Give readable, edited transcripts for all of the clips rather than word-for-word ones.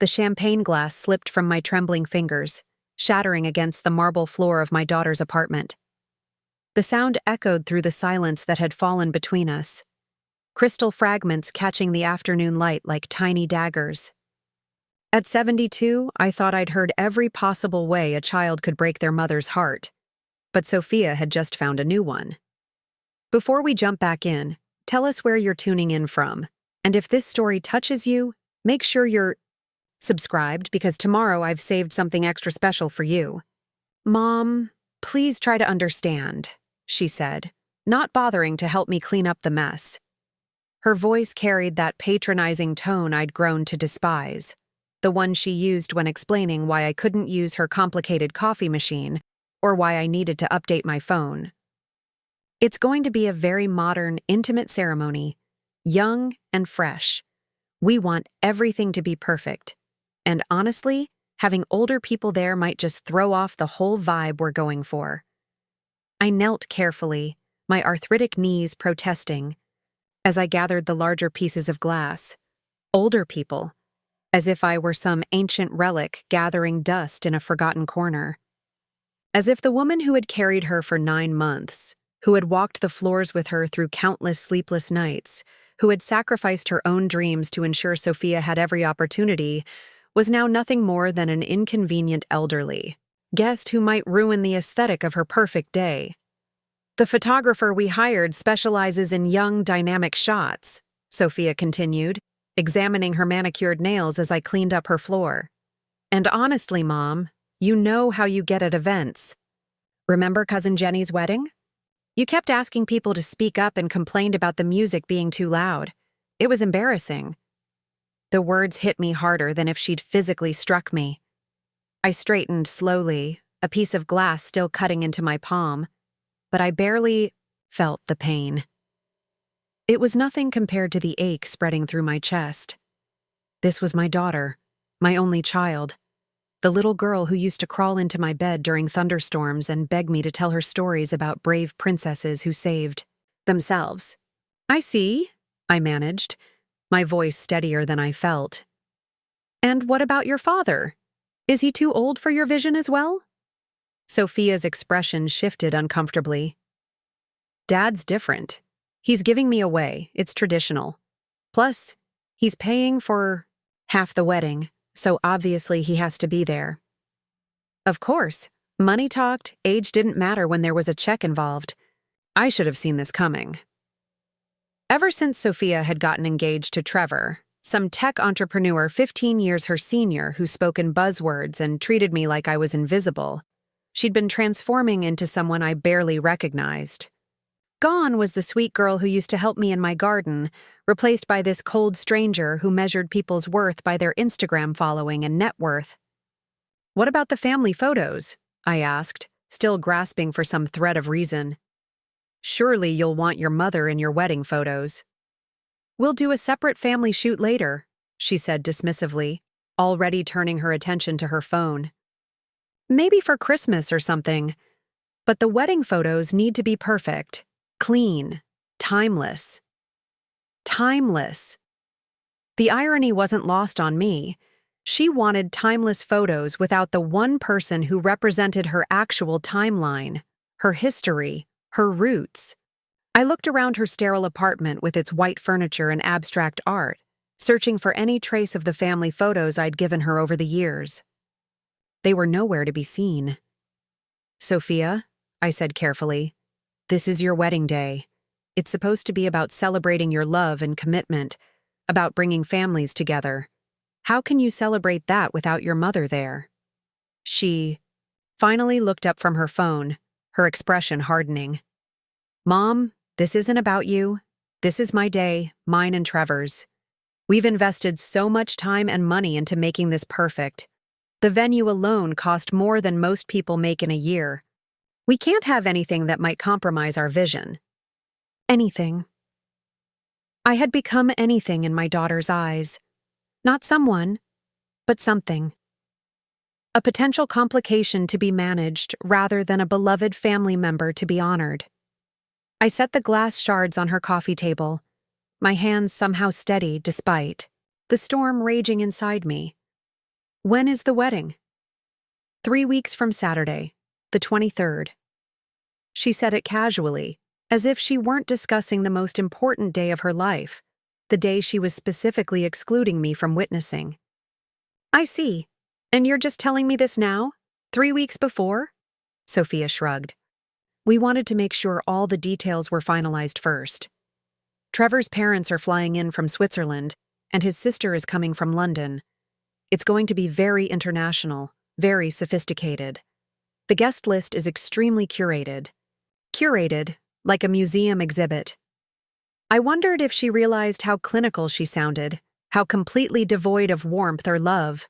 The champagne glass slipped from my trembling fingers, shattering against the marble floor of my daughter's apartment. The sound echoed through the silence that had fallen between us, crystal fragments catching the afternoon light like tiny daggers. At 72, I thought I'd heard every possible way a child could break their mother's heart, but Sophia had just found a new one. Before we jump back in, tell us where you're tuning in from, and if this story touches you, make sure you're subscribed because tomorrow I've saved something extra special for you. Mom, please try to understand, she said, not bothering to help me clean up the mess. Her voice carried that patronizing tone I'd grown to despise, the one she used when explaining why I couldn't use her complicated coffee machine or why I needed to update my phone. It's going to be a very modern, intimate ceremony, young and fresh. We want everything to be perfect. And honestly, having older people there might just throw off the whole vibe we're going for. I knelt carefully, my arthritic knees protesting, as I gathered the larger pieces of glass. Older people, as if I were some ancient relic gathering dust in a forgotten corner. As if the woman who had carried her for 9 months, who had walked the floors with her through countless sleepless nights, who had sacrificed her own dreams to ensure Sophia had every opportunity, was now nothing more than an inconvenient elderly guest who might ruin the aesthetic of her perfect day. The photographer we hired specializes in young, dynamic shots, Sophia continued, examining her manicured nails as I cleaned up her floor. And honestly, Mom, you know how you get at events. Remember Cousin Jenny's wedding? You kept asking people to speak up and complained about the music being too loud. It was embarrassing. The words hit me harder than if she'd physically struck me. I straightened slowly, a piece of glass still cutting into my palm, but I barely felt the pain. It was nothing compared to the ache spreading through my chest. This was my daughter, my only child, the little girl who used to crawl into my bed during thunderstorms and beg me to tell her stories about brave princesses who saved themselves. I see, I managed, my voice steadier than I felt. And what about your father? Is he too old for your vision as well? Sophia's expression shifted uncomfortably. Dad's different. He's giving me away, it's traditional. Plus, he's paying for half the wedding, so obviously he has to be there. Of course, money talked, age didn't matter when there was a check involved. I should have seen this coming. Ever since Sophia had gotten engaged to Trevor, some tech entrepreneur 15 years her senior who spoke in buzzwords and treated me like I was invisible, she'd been transforming into someone I barely recognized. Gone was the sweet girl who used to help me in my garden, replaced by this cold stranger who measured people's worth by their Instagram following and net worth. What about the family photos? I asked, still grasping for some thread of reason. Surely you'll want your mother in your wedding photos. We'll do a separate family shoot later, she said dismissively, already turning her attention to her phone. Maybe for Christmas or something. But the wedding photos need to be perfect, clean, timeless. Timeless. The irony wasn't lost on me. She wanted timeless photos without the one person who represented her actual timeline, her history, her roots. I looked around her sterile apartment with its white furniture and abstract art, searching for any trace of the family photos I'd given her over the years. They were nowhere to be seen. Sophia, I said carefully, this is your wedding day. It's supposed to be about celebrating your love and commitment, about bringing families together. How can you celebrate that without your mother there? She finally looked up from her phone, her expression hardening. Mom, this isn't about you. This is my day, mine and Trevor's. We've invested so much time and money into making this perfect. The venue alone cost more than most people make in a year. We can't have anything that might compromise our vision. Anything. I had become anything in my daughter's eyes. Not someone, but something. A potential complication to be managed rather than a beloved family member to be honored. I set the glass shards on her coffee table, my hands somehow steady despite the storm raging inside me. When is the wedding? 3 weeks from Saturday, the 23rd. She said it casually, as if she weren't discussing the most important day of her life, the day she was specifically excluding me from witnessing. I see. And you're just telling me this now? 3 weeks before? Sophia shrugged. We wanted to make sure all the details were finalized first. Trevor's parents are flying in from Switzerland, and his sister is coming from London. It's going to be very international, very sophisticated. The guest list is extremely curated. Curated, like a museum exhibit. I wondered if she realized how clinical she sounded, how completely devoid of warmth or love.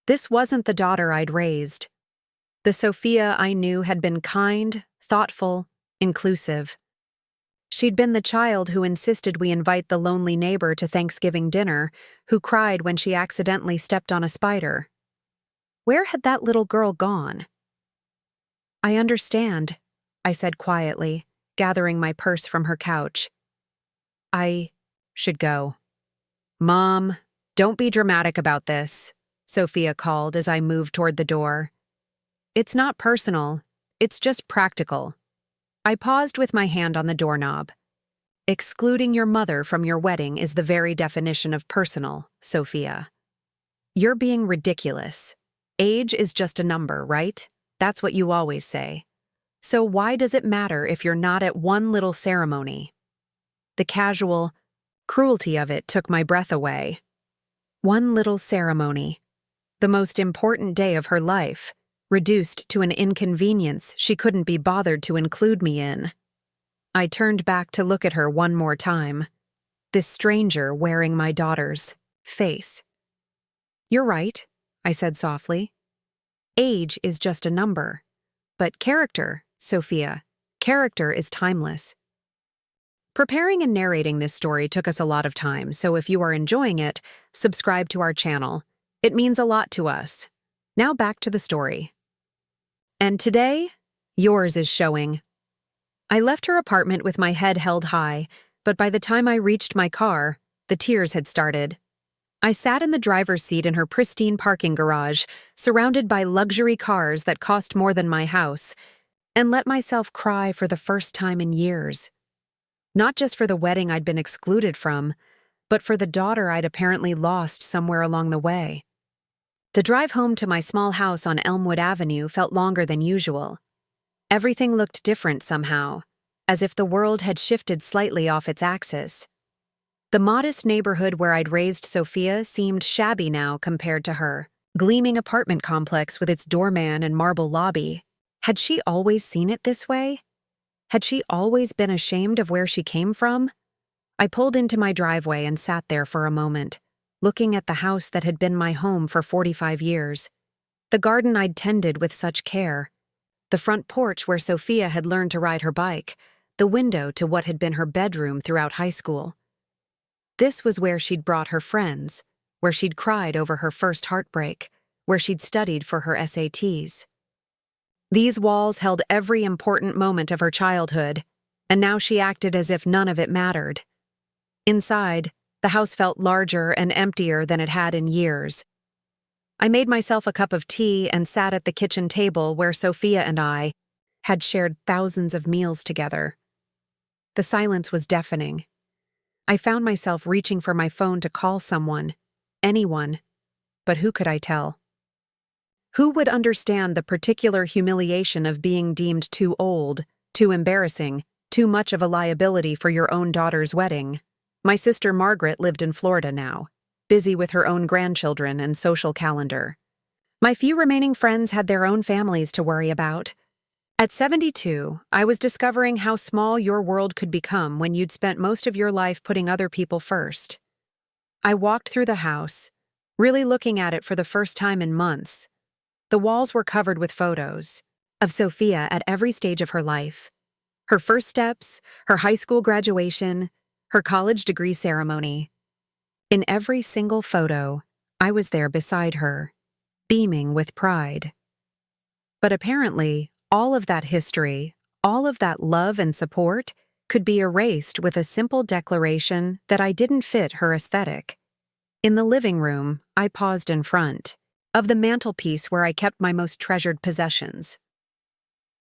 This wasn't the daughter I'd raised. The Sophia I knew had been kind, thoughtful, inclusive. She'd been the child who insisted we invite the lonely neighbor to Thanksgiving dinner, who cried when she accidentally stepped on a spider. Where had that little girl gone? I understand, I said quietly, gathering my purse from her couch. I should go. Mom, don't be dramatic about this, Sophia called as I moved toward the door. It's not personal, it's just practical. I paused with my hand on the doorknob. Excluding your mother from your wedding is the very definition of personal, Sophia. You're being ridiculous. Age is just a number, right? That's what you always say. So why does it matter if you're not at one little ceremony? The casual cruelty of it took my breath away. One little ceremony. The most important day of her life, reduced to an inconvenience she couldn't be bothered to include me in. I turned back to look at her one more time. This stranger wearing my daughter's face. You're right, I said softly. Age is just a number. But character, Sophia, character is timeless. Preparing and narrating this story took us a lot of time, so if you are enjoying it, subscribe to our channel. It means a lot to us. Now back to the story. And today, yours is showing. I left her apartment with my head held high, but by the time I reached my car, the tears had started. I sat in the driver's seat in her pristine parking garage, surrounded by luxury cars that cost more than my house, and let myself cry for the first time in years. Not just for the wedding I'd been excluded from, but for the daughter I'd apparently lost somewhere along the way. The drive home to my small house on Elmwood Avenue felt longer than usual. Everything looked different somehow, as if the world had shifted slightly off its axis. The modest neighborhood where I'd raised Sophia seemed shabby now compared to her gleaming apartment complex with its doorman and marble lobby. Had she always seen it this way? Had she always been ashamed of where she came from? I pulled into my driveway and sat there for a moment, looking at the house that had been my home for 45 years. The garden I'd tended with such care. The front porch where Sophia had learned to ride her bike. The window to what had been her bedroom throughout high school. This was where she'd brought her friends, where she'd cried over her first heartbreak, where she'd studied for her SATs. These walls held every important moment of her childhood, and now she acted as if none of it mattered. Inside, the house felt larger and emptier than it had in years. I made myself a cup of tea and sat at the kitchen table where Sophia and I had shared thousands of meals together. The silence was deafening. I found myself reaching for my phone to call someone, anyone, but who could I tell? Who would understand the particular humiliation of being deemed too old, too embarrassing, too much of a liability for your own daughter's wedding? My sister Margaret lived in Florida now, busy with her own grandchildren and social calendar. My few remaining friends had their own families to worry about. At 72, I was discovering how small your world could become when you'd spent most of your life putting other people first. I walked through the house, really looking at it for the first time in months. The walls were covered with photos of Sophia at every stage of her life. Her first steps, her high school graduation, her college degree ceremony. In every single photo, I was there beside her, beaming with pride. But apparently, all of that history, all of that love and support, could be erased with a simple declaration that I didn't fit her aesthetic. In the living room, I paused in front, of the mantelpiece where I kept my most treasured possessions.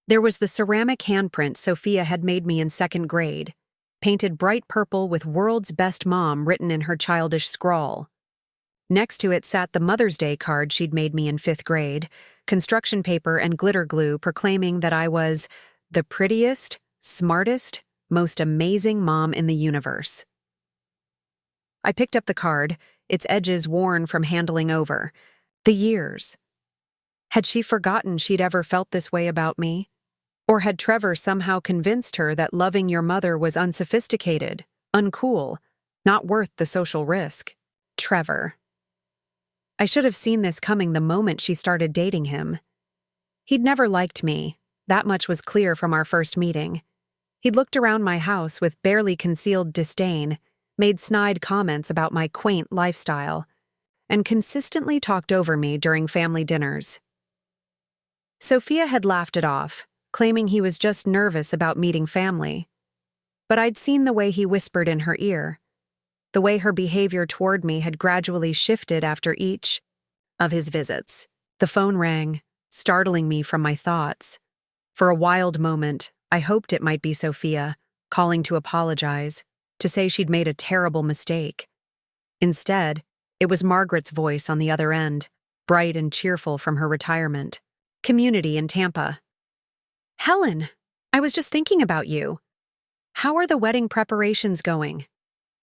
There was the ceramic handprint Sophia had made me in second grade, painted bright purple with "World's Best Mom" written in her childish scrawl. Next to it sat the Mother's Day card she'd made me in fifth grade, construction paper and glitter glue proclaiming that I was the prettiest, smartest, most amazing mom in the universe. I picked up the card, its edges worn from handling over. The years. Had she forgotten she'd ever felt this way about me? Or had Trevor somehow convinced her that loving your mother was unsophisticated, uncool, not worth the social risk? Trevor. I should have seen this coming the moment she started dating him. He'd never liked me, that much was clear from our first meeting. He'd looked around my house with barely concealed disdain, made snide comments about my quaint lifestyle, and consistently talked over me during family dinners. Sophia had laughed it off, claiming he was just nervous about meeting family. But I'd seen the way he whispered in her ear, the way her behavior toward me had gradually shifted after each of his visits. The phone rang, startling me from my thoughts. For a wild moment, I hoped it might be Sophia, calling to apologize, to say she'd made a terrible mistake. Instead, it was Margaret's voice on the other end, bright and cheerful from her retirement community in Tampa. "Helen, I was just thinking about you. How are the wedding preparations going?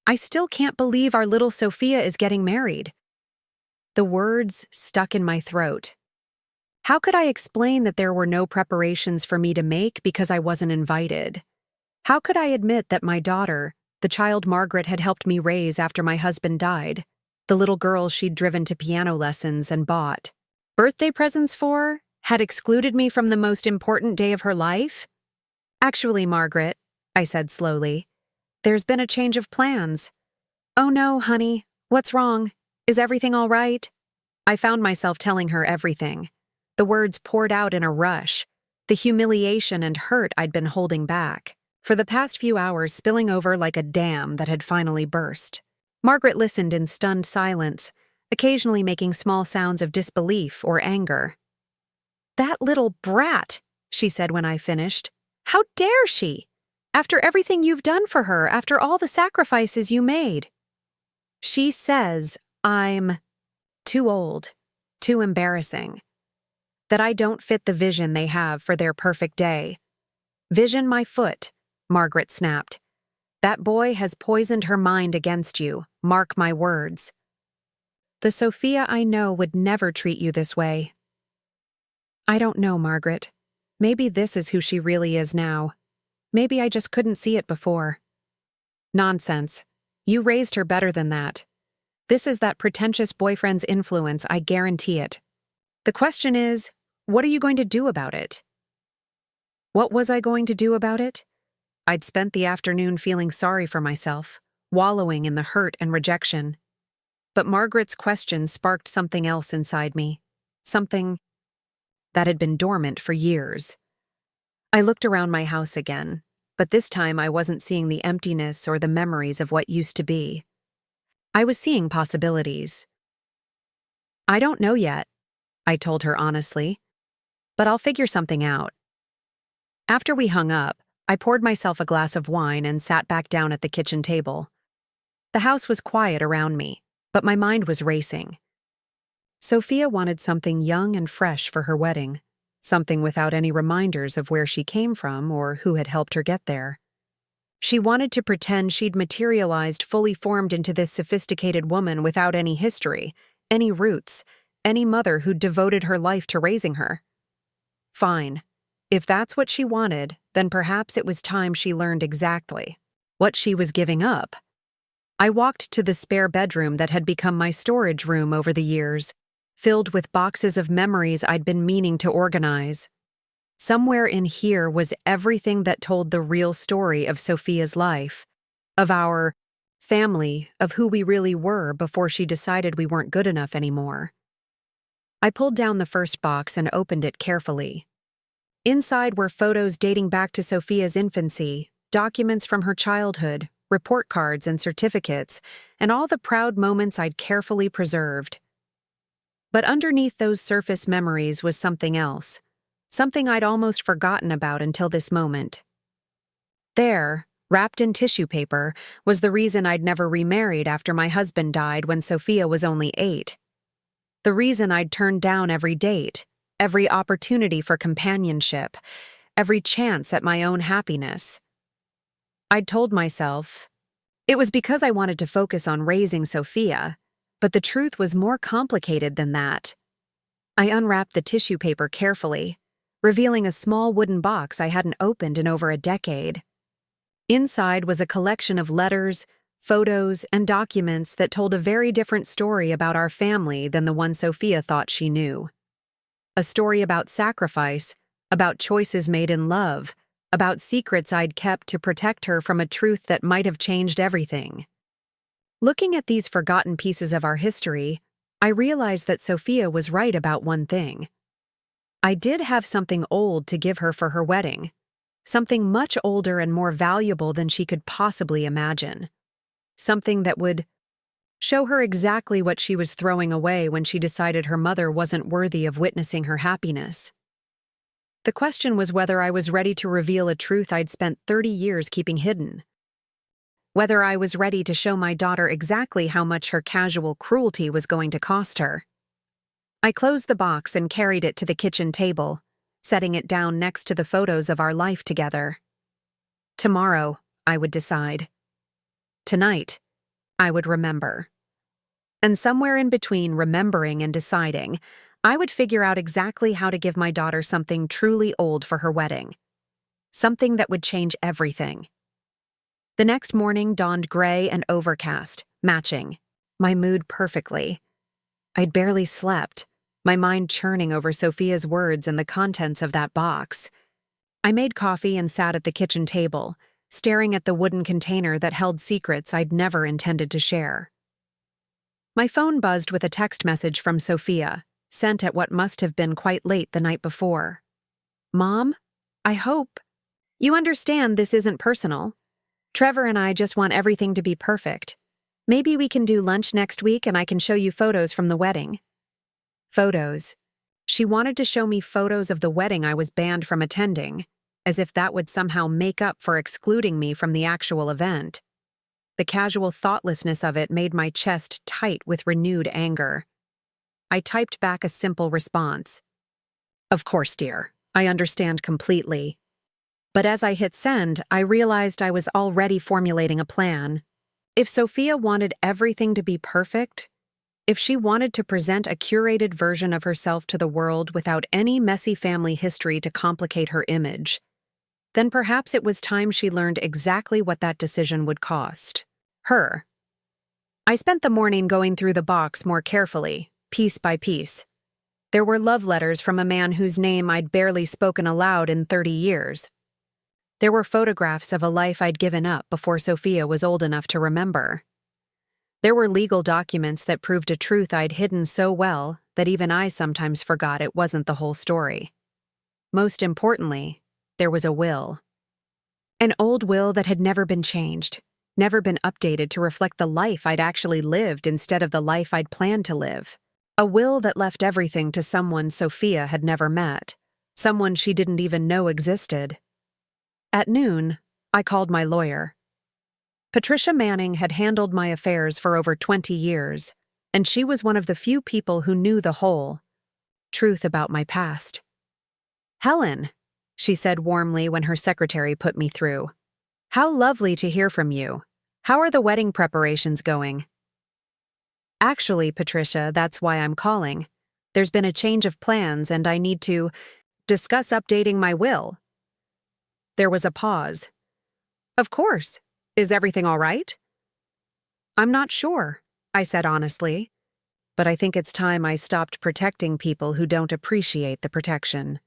I still can't believe our little Sophia is getting married." The words stuck in my throat. How could I explain that there were no preparations for me to make because I wasn't invited? How could I admit that my daughter, the child Margaret had helped me raise after my husband died, the little girl she'd driven to piano lessons and bought birthday presents for, had excluded me from the most important day of her life? "Actually, Margaret," I said slowly, "there's been a change of plans." "Oh no, honey, what's wrong? Is everything all right?" I found myself telling her everything. The words poured out in a rush, the humiliation and hurt I'd been holding back, for the past few hours spilling over like a dam that had finally burst. Margaret listened in stunned silence, occasionally making small sounds of disbelief or anger. "That little brat," she said when I finished. "How dare she? After everything you've done for her, after all the sacrifices you made." She says I'm too old, too embarrassing, that I don't fit the vision they have for their perfect day. "Vision my foot," Margaret snapped. "That boy has poisoned her mind against you, mark my words. The Sophia I know would never treat you this way." I don't know, Margaret. Maybe this is who she really is now. Maybe I just couldn't see it before. Nonsense. You raised her better than that. This is that pretentious boyfriend's influence, I guarantee it. The question is, what are you going to do about it? What was I going to do about it? I'd spent the afternoon feeling sorry for myself, wallowing in the hurt and rejection. But Margaret's question sparked something else inside me, something that had been dormant for years. I looked around my house again, but this time I wasn't seeing the emptiness or the memories of what used to be. I was seeing possibilities. "I don't know yet," I told her honestly, "but I'll figure something out." After we hung up, I poured myself a glass of wine and sat back down at the kitchen table. The house was quiet around me, but my mind was racing. Sophia wanted something young and fresh for her wedding, something without any reminders of where she came from or who had helped her get there. She wanted to pretend she'd materialized fully formed into this sophisticated woman without any history, any roots, any mother who'd devoted her life to raising her. Fine. If that's what she wanted, then perhaps it was time she learned exactly what she was giving up. I walked to the spare bedroom that had become my storage room over the years, filled with boxes of memories I'd been meaning to organize. Somewhere in here was everything that told the real story of Sophia's life, of our family, of who we really were before she decided we weren't good enough anymore. I pulled down the first box and opened it carefully. Inside were photos dating back to Sophia's infancy, documents from her childhood, report cards and certificates, and all the proud moments I'd carefully preserved. But underneath those surface memories was something else, something I'd almost forgotten about until this moment. There, wrapped in tissue paper, was the reason I'd never remarried after my husband died when Sophia was only 8. The reason I'd turned down every date, every opportunity for companionship, every chance at my own happiness. I'd told myself it was because I wanted to focus on raising Sophia, but the truth was more complicated than that. I unwrapped the tissue paper carefully, revealing a small wooden box I hadn't opened in over a decade. Inside was a collection of letters, photos, and documents that told a very different story about our family than the one Sophia thought she knew. A story about sacrifice, about choices made in love, about secrets I'd kept to protect her from a truth that might have changed everything. Looking at these forgotten pieces of our history, I realized that Sophia was right about one thing. I did have something old to give her for her wedding, something much older and more valuable than she could possibly imagine. Something that would show her exactly what she was throwing away when she decided her mother wasn't worthy of witnessing her happiness. The question was whether I was ready to reveal a truth I'd spent 30 years keeping hidden. Whether I was ready to show my daughter exactly how much her casual cruelty was going to cost her. I closed the box and carried it to the kitchen table, setting it down next to the photos of our life together. Tomorrow, I would decide. Tonight, I would remember. And somewhere in between remembering and deciding, I would figure out exactly how to give my daughter something truly old for her wedding. Something that would change everything. The next morning dawned gray and overcast, matching my mood perfectly. I'd barely slept, my mind churning over Sophia's words and the contents of that box. I made coffee and sat at the kitchen table, staring at the wooden container that held secrets I'd never intended to share. My phone buzzed with a text message from Sophia, sent at what must have been quite late the night before. "Mom, I hope you understand this isn't personal. Trevor and I just want everything to be perfect. Maybe we can do lunch next week and I can show you photos from the wedding." Photos. She wanted to show me photos of the wedding I was banned from attending, as if that would somehow make up for excluding me from the actual event. The casual thoughtlessness of it made my chest tight with renewed anger. I typed back a simple response. "Of course, dear. I understand completely." But as I hit send, I realized I was already formulating a plan. If Sophia wanted everything to be perfect, if she wanted to present a curated version of herself to the world without any messy family history to complicate her image, then perhaps it was time she learned exactly what that decision would cost her. I spent the morning going through the box more carefully, piece by piece. There were love letters from a man whose name I'd barely spoken aloud in 30 years. There were photographs of a life I'd given up before Sophia was old enough to remember. There were legal documents that proved a truth I'd hidden so well that even I sometimes forgot it wasn't the whole story. Most importantly, there was a will. An old will that had never been changed, never been updated to reflect the life I'd actually lived instead of the life I'd planned to live. A will that left everything to someone Sophia had never met, someone she didn't even know existed. At noon, I called my lawyer. Patricia Manning had handled my affairs for over 20 years, and she was one of the few people who knew the whole truth about my past. "Helen," she said warmly when her secretary put me through. "How lovely to hear from you. How are the wedding preparations going?" "Actually, Patricia, that's why I'm calling. There's been a change of plans and I need to discuss updating my will." There was a pause. "Of course. Is everything all right?" "I'm not sure," I said honestly, "but I think it's time I stopped protecting people who don't appreciate the protection."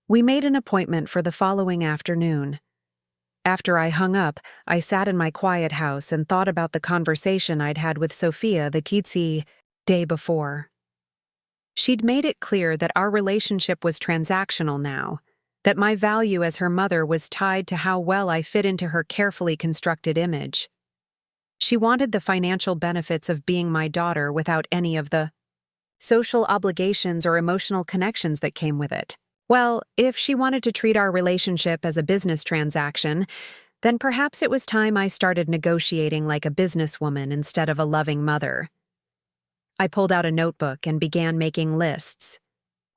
We made an appointment for the following afternoon. After I hung up, I sat in my quiet house and thought about the conversation I'd had with Sophia the Kitsi day before. She'd made it clear that our relationship was transactional now, that my value as her mother was tied to how well I fit into her carefully constructed image. She wanted the financial benefits of being my daughter without any of the social obligations or emotional connections that came with it. Well, if she wanted to treat our relationship as a business transaction, then perhaps it was time I started negotiating like a businesswoman instead of a loving mother. I pulled out a notebook and began making lists.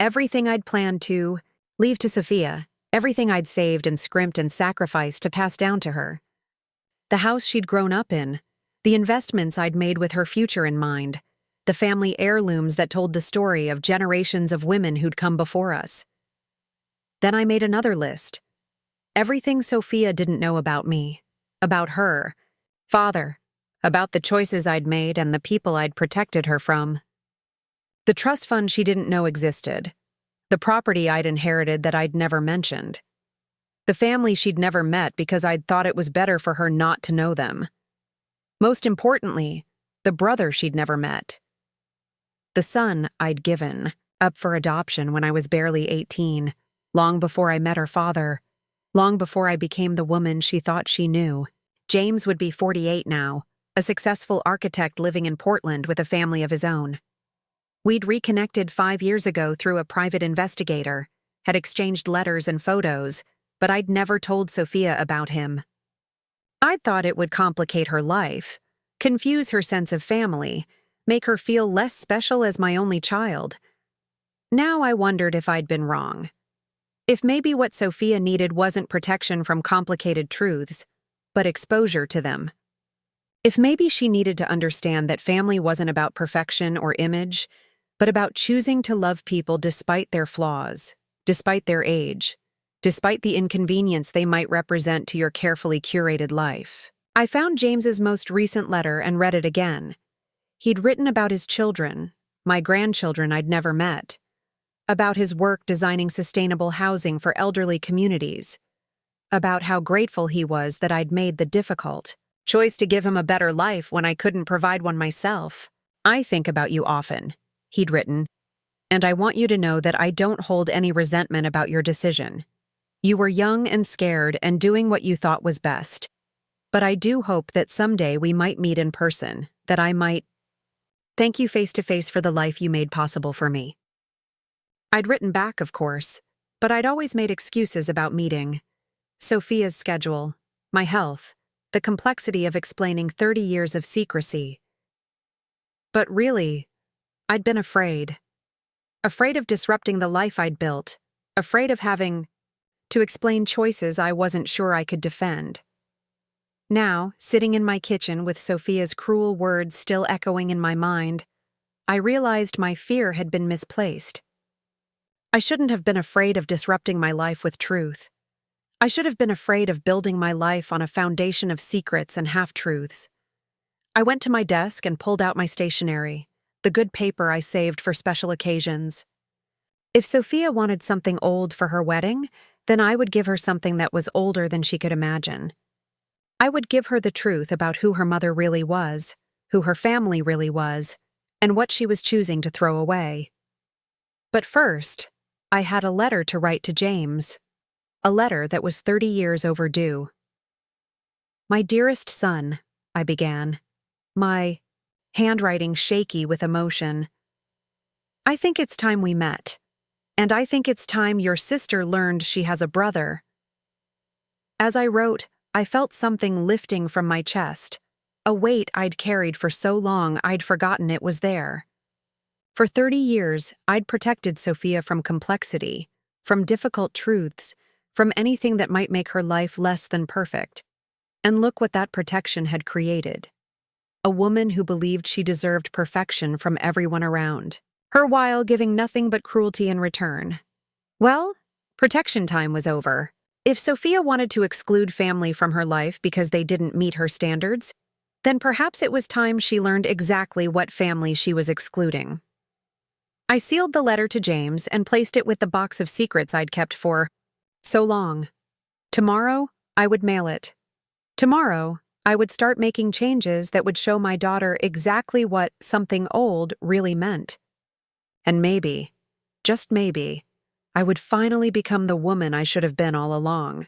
Everything I'd planned to leave to Sophia, everything I'd saved and scrimped and sacrificed to pass down to her. The house she'd grown up in, the investments I'd made with her future in mind, the family heirlooms that told the story of generations of women who'd come before us. Then I made another list. Everything Sophia didn't know about me, about her, father, about the choices I'd made and the people I'd protected her from. The trust fund she didn't know existed, the property I'd inherited that I'd never mentioned, the family she'd never met because I'd thought it was better for her not to know them. Most importantly, the brother she'd never met. The son I'd given up for adoption when I was barely 18, long before I met her father, long before I became the woman she thought she knew. James would be 48 now, a successful architect living in Portland with a family of his own. We'd reconnected 5 years ago through a private investigator, had exchanged letters and photos, but I'd never told Sophia about him. I'd thought it would complicate her life, confuse her sense of family, make her feel less special as my only child. Now I wondered if I'd been wrong. If maybe what Sophia needed wasn't protection from complicated truths, but exposure to them. If maybe she needed to understand that family wasn't about perfection or image, but about choosing to love people despite their flaws, despite their age, despite the inconvenience they might represent to your carefully curated life. I found James's most recent letter and read it again. He'd written about his children, my grandchildren I'd never met, about his work designing sustainable housing for elderly communities, about how grateful he was that I'd made the difficult choice to give him a better life when I couldn't provide one myself. "I think about you often," he'd written, "and I want you to know that I don't hold any resentment about your decision. You were young and scared and doing what you thought was best. But I do hope that someday we might meet in person, that I might thank you face to face for the life you made possible for me." I'd written back, of course, but I'd always made excuses about meeting. Sophia's schedule, my health, the complexity of explaining 30 years of secrecy. But really, I'd been afraid. Afraid of disrupting the life I'd built, afraid of having to explain choices I wasn't sure I could defend. Now, sitting in my kitchen with Sophia's cruel words still echoing in my mind, I realized my fear had been misplaced. I shouldn't have been afraid of disrupting my life with truth. I should have been afraid of building my life on a foundation of secrets and half-truths. I went to my desk and pulled out my stationery, the good paper I saved for special occasions. If Sophia wanted something old for her wedding, then I would give her something that was older than she could imagine. I would give her the truth about who her mother really was, who her family really was, and what she was choosing to throw away. But first, I had a letter to write to James, a letter that was 30 years overdue. "My dearest son," I began, my handwriting shaky with emotion. "I think it's time we met, and I think it's time your sister learned she has a brother." As I wrote, I felt something lifting from my chest, a weight I'd carried for so long I'd forgotten it was there. For 30 years, I'd protected Sophia from complexity, from difficult truths, from anything that might make her life less than perfect. And look what that protection had created. A woman who believed she deserved perfection from everyone around, her while giving nothing but cruelty in return. Well, protection time was over. If Sophia wanted to exclude family from her life because they didn't meet her standards, then perhaps it was time she learned exactly what family she was excluding. I sealed the letter to James and placed it with the box of secrets I'd kept for so long. Tomorrow, I would mail it. Tomorrow, I would start making changes that would show my daughter exactly what something old really meant. And maybe, just maybe, I would finally become the woman I should have been all along.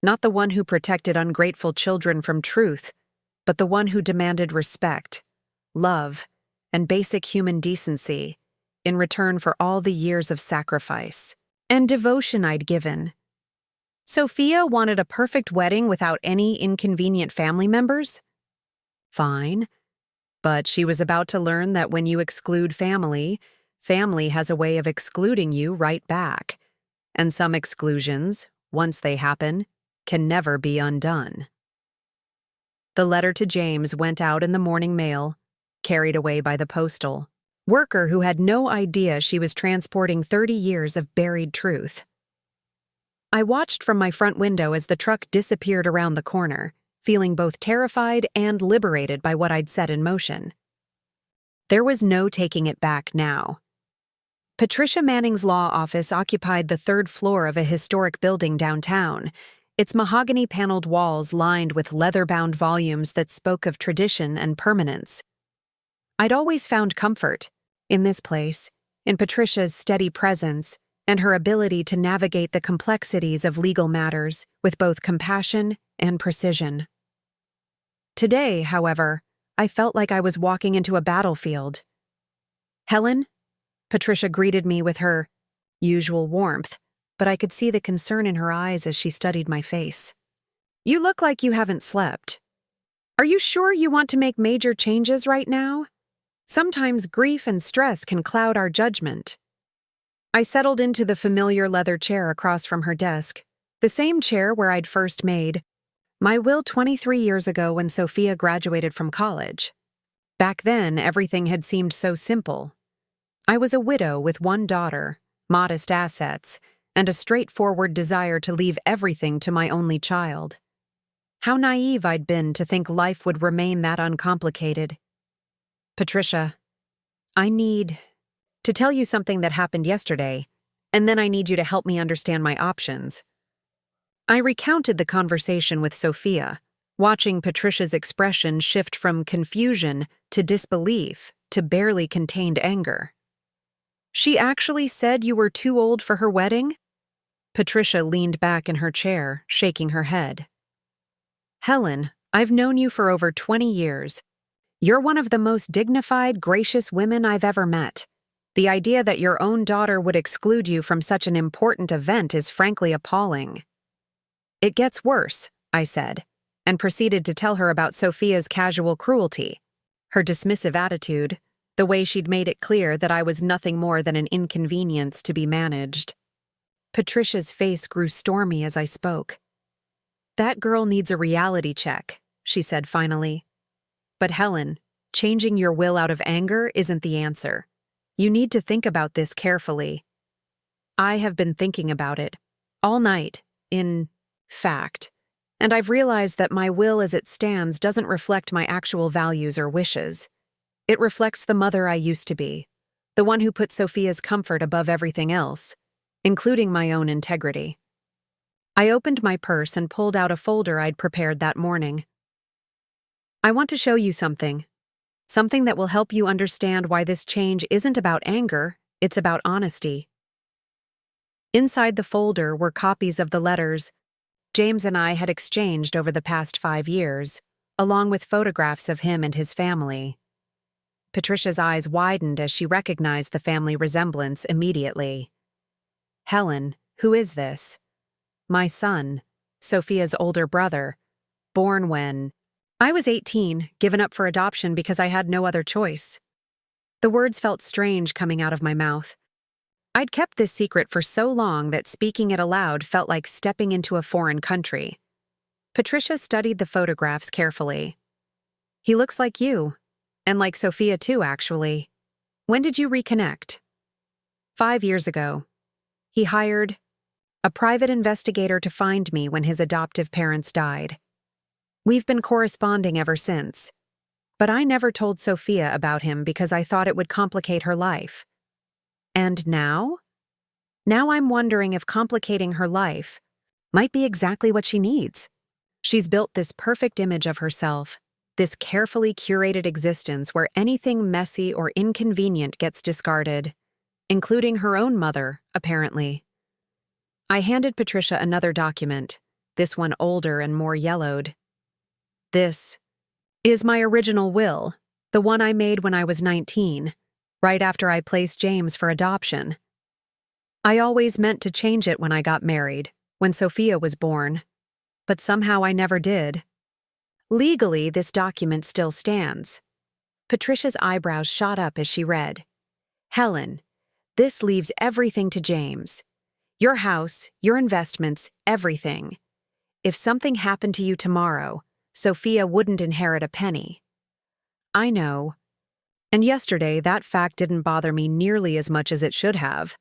Not the one who protected ungrateful children from truth, but the one who demanded respect, love, and basic human decency in return for all the years of sacrifice and devotion I'd given. Sophia wanted a perfect wedding without any inconvenient family members? Fine. But she was about to learn that when you exclude family, family has a way of excluding you right back. And some exclusions, once they happen, can never be undone. The letter to James went out in the morning mail, carried away by the postal worker who had no idea she was transporting 30 years of buried truth. I watched from my front window as the truck disappeared around the corner, feeling both terrified and liberated by what I'd set in motion. There was no taking it back now. Patricia Manning's law office occupied the third floor of a historic building downtown, its mahogany-paneled walls lined with leather-bound volumes that spoke of tradition and permanence. I'd always found comfort in this place, in Patricia's steady presence, and her ability to navigate the complexities of legal matters with both compassion and precision. Today, however, I felt like I was walking into a battlefield. "Helen?" Patricia greeted me with her usual warmth, but I could see the concern in her eyes as she studied my face. "You look like you haven't slept. Are you sure you want to make major changes right now? Sometimes grief and stress can cloud our judgment." I settled into the familiar leather chair across from her desk, the same chair where I'd first made my will 23 years ago when Sophia graduated from college. Back then, everything had seemed so simple. I was a widow with one daughter, modest assets, and a straightforward desire to leave everything to my only child. How naive I'd been to think life would remain that uncomplicated. "Patricia, I need to tell you something that happened yesterday, and then I need you to help me understand my options." I recounted the conversation with Sophia, watching Patricia's expression shift from confusion to disbelief to barely contained anger. "She actually said you were too old for her wedding?" Patricia leaned back in her chair, shaking her head. "Helen, I've known you for over 20 years. You're one of the most dignified, gracious women I've ever met. The idea that your own daughter would exclude you from such an important event is frankly appalling." "It gets worse," I said, and proceeded to tell her about Sophia's casual cruelty, her dismissive attitude, the way she'd made it clear that I was nothing more than an inconvenience to be managed. Patricia's face grew stormy as I spoke. "That girl needs a reality check," she said finally. "But Helen, changing your will out of anger isn't the answer. You need to think about this carefully." I have been thinking about it all night, in fact, and I've realized that my will as it stands doesn't reflect my actual values or wishes. It reflects the mother I used to be, the one who put Sophia's comfort above everything else, including my own integrity. I opened my purse and pulled out a folder I'd prepared that morning. "I want to show you something. Something that will help you understand why this change isn't about anger, it's about honesty." Inside the folder were copies of the letters James and I had exchanged over the past 5 years, along with photographs of him and his family. Patricia's eyes widened as she recognized the family resemblance immediately. "Helen, who is this?" "My son, Sophia's older brother, born when I was 18, given up for adoption because I had no other choice." The words felt strange coming out of my mouth. I'd kept this secret for so long that speaking it aloud felt like stepping into a foreign country. Patricia studied the photographs carefully. "He looks like you, and like Sophia too, actually. When did you reconnect?" 5 years ago. He hired a private investigator to find me when his adoptive parents died. We've been corresponding ever since, but I never told Sophia about him because I thought it would complicate her life. And now? Now I'm wondering if complicating her life might be exactly what she needs. She's built this perfect image of herself, this carefully curated existence where anything messy or inconvenient gets discarded, including her own mother, apparently. I handed Patricia another document, this one older and more yellowed. "This Is my original will, the one I made when I was 19, right after I placed James for adoption. I always meant to change it when I got married, when Sophia was born, but somehow I never did. Legally, this document still stands. Patricia's eyebrows shot up as she read. Helen, this leaves everything to James. Your house, your investments, everything. If something happened to you tomorrow, Sophia wouldn't inherit a penny. I know. And yesterday, that fact didn't bother me nearly as much as it should have.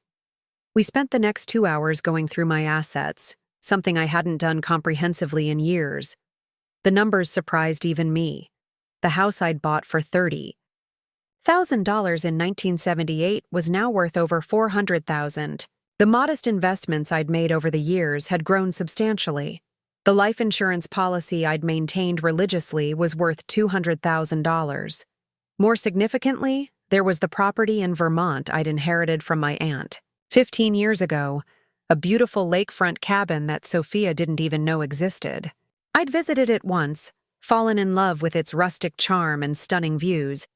We spent the next 2 hours going through my assets, something I hadn't done comprehensively in years. The numbers surprised even me. The house I'd bought for $30,000 in 1978 was now worth over $400,000. The modest investments I'd made over the years had grown substantially. The life insurance policy I'd maintained religiously was worth $200,000. More significantly, there was the property in Vermont I'd inherited from my aunt. 15 years ago, a beautiful lakefront cabin that Sophia didn't even know existed. I'd visited it once, fallen in love with its rustic charm and stunning views,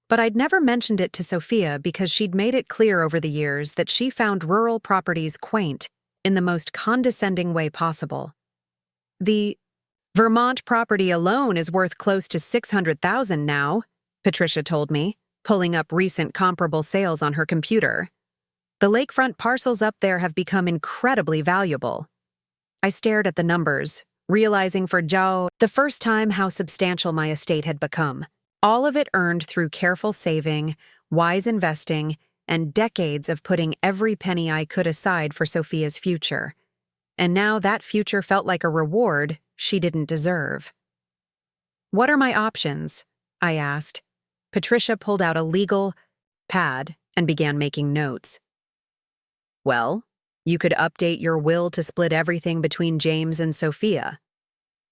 but I'd never mentioned it to Sophia because she'd made it clear over the years that she found rural properties quaint in the most condescending way possible. The Vermont property alone is worth close to $600,000 now, Patricia told me, pulling up recent comparable sales on her computer. The lakefront parcels up there have become incredibly valuable. I stared at the numbers, realizing for Joe the first time how substantial my estate had become. All of it earned through careful saving, wise investing, and decades of putting every penny I could aside for Sophia's future. And now that future felt like a reward she didn't deserve. What are my options? I asked. Patricia pulled out a legal pad and began making notes. Well, you could update your will to split everything between James and Sophia.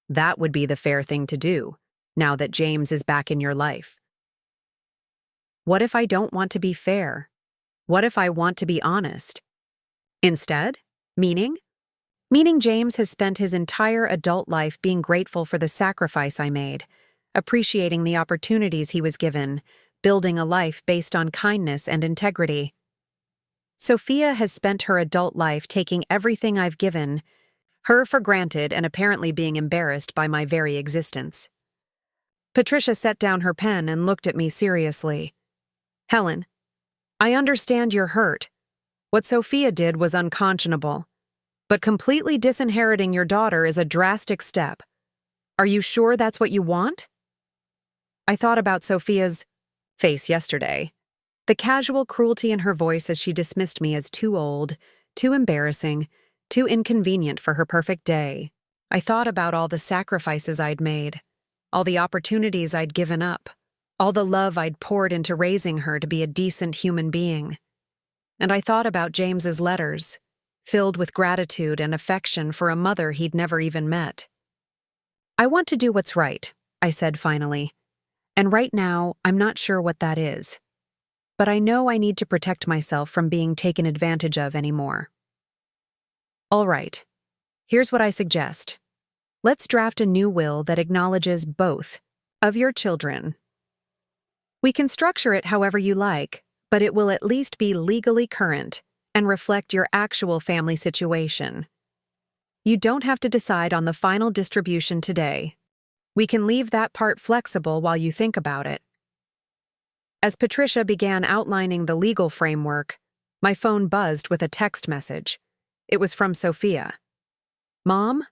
That would be the fair thing to do, now that James is back in your life. What if I don't want to be fair? What if I want to be honest? Instead, meaning James has spent his entire adult life being grateful for the sacrifice I made, appreciating the opportunities he was given, building a life based on kindness and integrity. Sophia has spent her adult life taking everything I've given her for granted and apparently being embarrassed by my very existence. Patricia set down her pen and looked at me seriously. Helen, I understand you're hurt. What Sophia did was unconscionable, but completely disinheriting your daughter is a drastic step. Are you sure that's what you want? I thought about Sophia's face yesterday. The casual cruelty in her voice as she dismissed me as too old, too embarrassing, too inconvenient for her perfect day. I thought about all the sacrifices I'd made, all the opportunities I'd given up, all the love I'd poured into raising her to be a decent human being. And I thought about James's letters, filled with gratitude and affection for a mother he'd never even met. I want to do what's right, I said finally. And right now, I'm not sure what that is. But I know I need to protect myself from being taken advantage of anymore. All right, here's what I suggest. Let's draft a new will that acknowledges both of your children. We can structure it however you like, but it will at least be legally current and reflect your actual family situation. You don't have to decide on the final distribution today. We can leave that part flexible while you think about it. As Patricia began outlining the legal framework, my phone buzzed with a text message. It was from Sophia. Mom,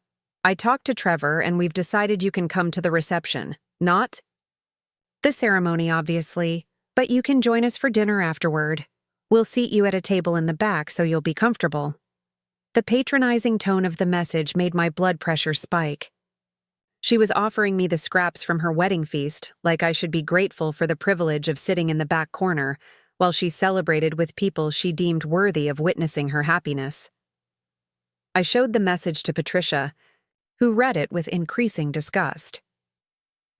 I talked to Trevor and we've decided you can come to the reception, not the ceremony, obviously, but you can join us for dinner afterward. We'll seat you at a table in the back so you'll be comfortable. The patronizing tone of the message made my blood pressure spike. She was offering me the scraps from her wedding feast, like I should be grateful for the privilege of sitting in the back corner, while she celebrated with people she deemed worthy of witnessing her happiness. I showed the message to Patricia, who read it with increasing disgust.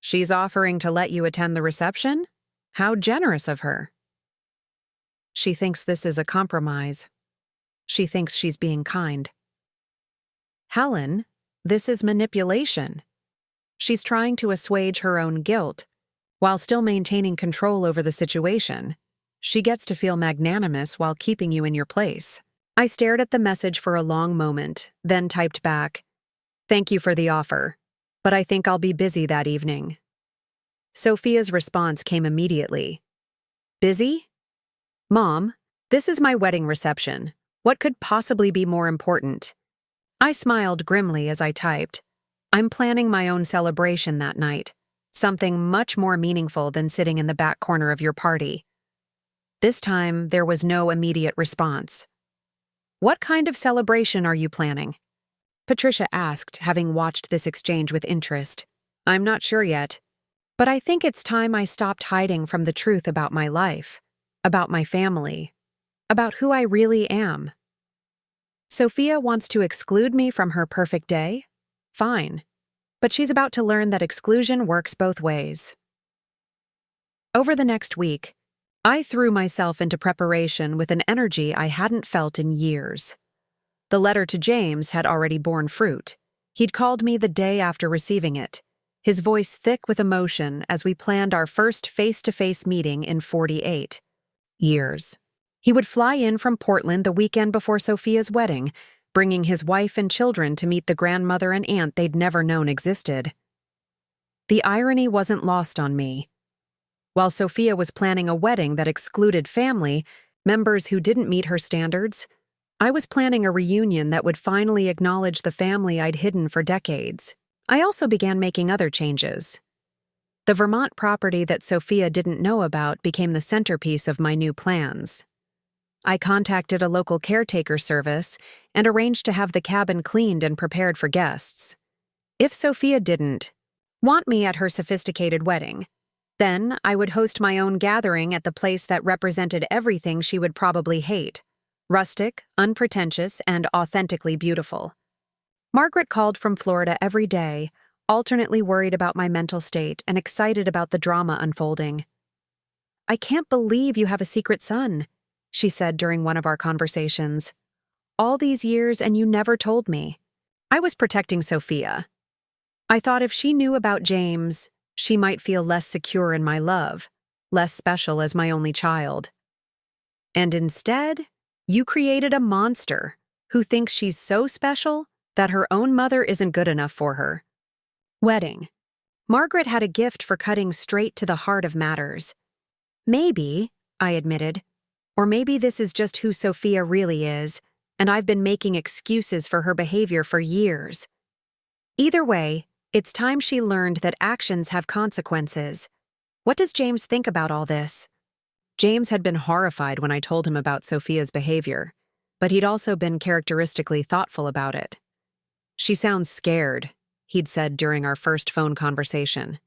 She's offering to let you attend the reception? How generous of her. She thinks this is a compromise. She thinks she's being kind. Helen, this is manipulation. She's trying to assuage her own guilt, while still maintaining control over the situation. She gets to feel magnanimous while keeping you in your place. I stared at the message for a long moment, then typed back, "Thank you for the offer, but I think I'll be busy that evening." Sophia's response came immediately. "Busy? Mom, this is my wedding reception. What could possibly be more important?" I smiled grimly as I typed, "I'm planning my own celebration that night, something much more meaningful than sitting in the back corner of your party." This time, there was no immediate response. "What kind of celebration are you planning?" Patricia asked, having watched this exchange with interest. "I'm not sure yet, but I think it's time I stopped hiding from the truth about my life, about my family, about who I really am." Sophia wants to exclude me from her perfect day? Fine. But she's about to learn that exclusion works both ways. Over the next week, I threw myself into preparation with an energy I hadn't felt in years. The letter to James had already borne fruit. He'd called me the day after receiving it, his voice thick with emotion as we planned our first face-to-face meeting in 48 years. He would fly in from Portland the weekend before Sophia's wedding, bringing his wife and children to meet the grandmother and aunt they'd never known existed. The irony wasn't lost on me. While Sophia was planning a wedding that excluded family, members who didn't meet her standards, I was planning a reunion that would finally acknowledge the family I'd hidden for decades. I also began making other changes. The Vermont property that Sophia didn't know about became the centerpiece of my new plans. I contacted a local caretaker service and arranged to have the cabin cleaned and prepared for guests. If Sophia didn't want me at her sophisticated wedding, then I would host my own gathering at the place that represented everything she would probably hate: rustic, unpretentious, and authentically beautiful. Margaret called from Florida every day, alternately worried about my mental state and excited about the drama unfolding. "I can't believe you have a secret son," she said during one of our conversations. "All these years and you never told me." I was protecting Sophia. I thought if she knew about James, she might feel less secure in my love, less special as my only child. And instead, you created a monster who thinks she's so special that her own mother isn't good enough for her. Wedding. Margaret had a gift for cutting straight to the heart of matters. "Maybe," I admitted, "or maybe this is just who Sophia really is, and I've been making excuses for her behavior for years." Either way, it's time she learned that actions have consequences. What does James think about all this? James had been horrified when I told him about Sophia's behavior, but he'd also been characteristically thoughtful about it. "She sounds scared," he'd said during our first phone conversation.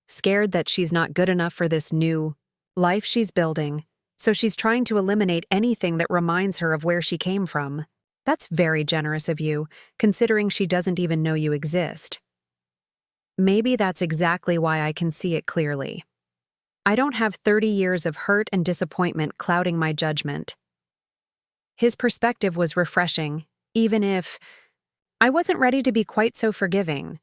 "Scared that she's not good enough for this new life she's building, so she's trying to eliminate anything that reminds her of where she came from. That's very generous of you, considering she doesn't even know you exist." Maybe that's exactly why I can see it clearly. I don't have 30 years of hurt and disappointment clouding my judgment. His perspective was refreshing, even if I wasn't ready to be quite so forgiving.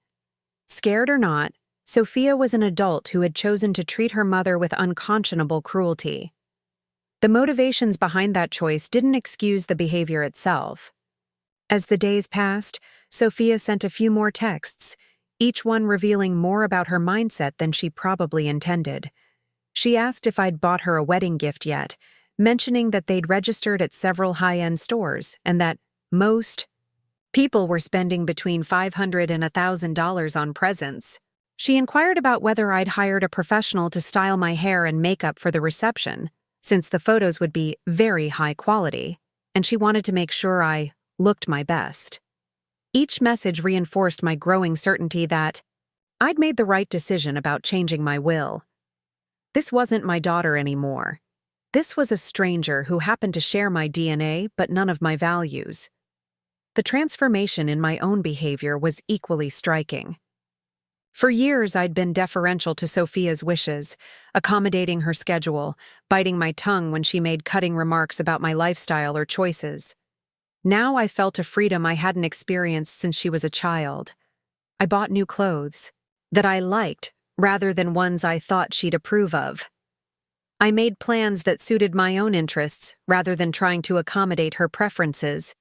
Scared or not, Sophia was an adult who had chosen to treat her mother with unconscionable cruelty. The motivations behind that choice didn't excuse the behavior itself. As the days passed, Sophia sent a few more texts, each one revealing more about her mindset than she probably intended. She asked if I'd bought her a wedding gift yet, mentioning that they'd registered at several high-end stores and that most people were spending between $500 and $1,000 on presents. She inquired about whether I'd hired a professional to style my hair and makeup for the reception, since the photos would be very high quality, and she wanted to make sure I looked my best. Each message reinforced my growing certainty that I'd made the right decision about changing my will. This wasn't my daughter anymore. This was a stranger who happened to share my DNA but none of my values. The transformation in my own behavior was equally striking. For years, I'd been deferential to Sophia's wishes, accommodating her schedule, biting my tongue when she made cutting remarks about my lifestyle or choices. Now I felt a freedom I hadn't experienced since she was a child. I bought new clothes, that I liked rather than ones I thought she'd approve of. I made plans that suited my own interests rather than trying to accommodate her preferences.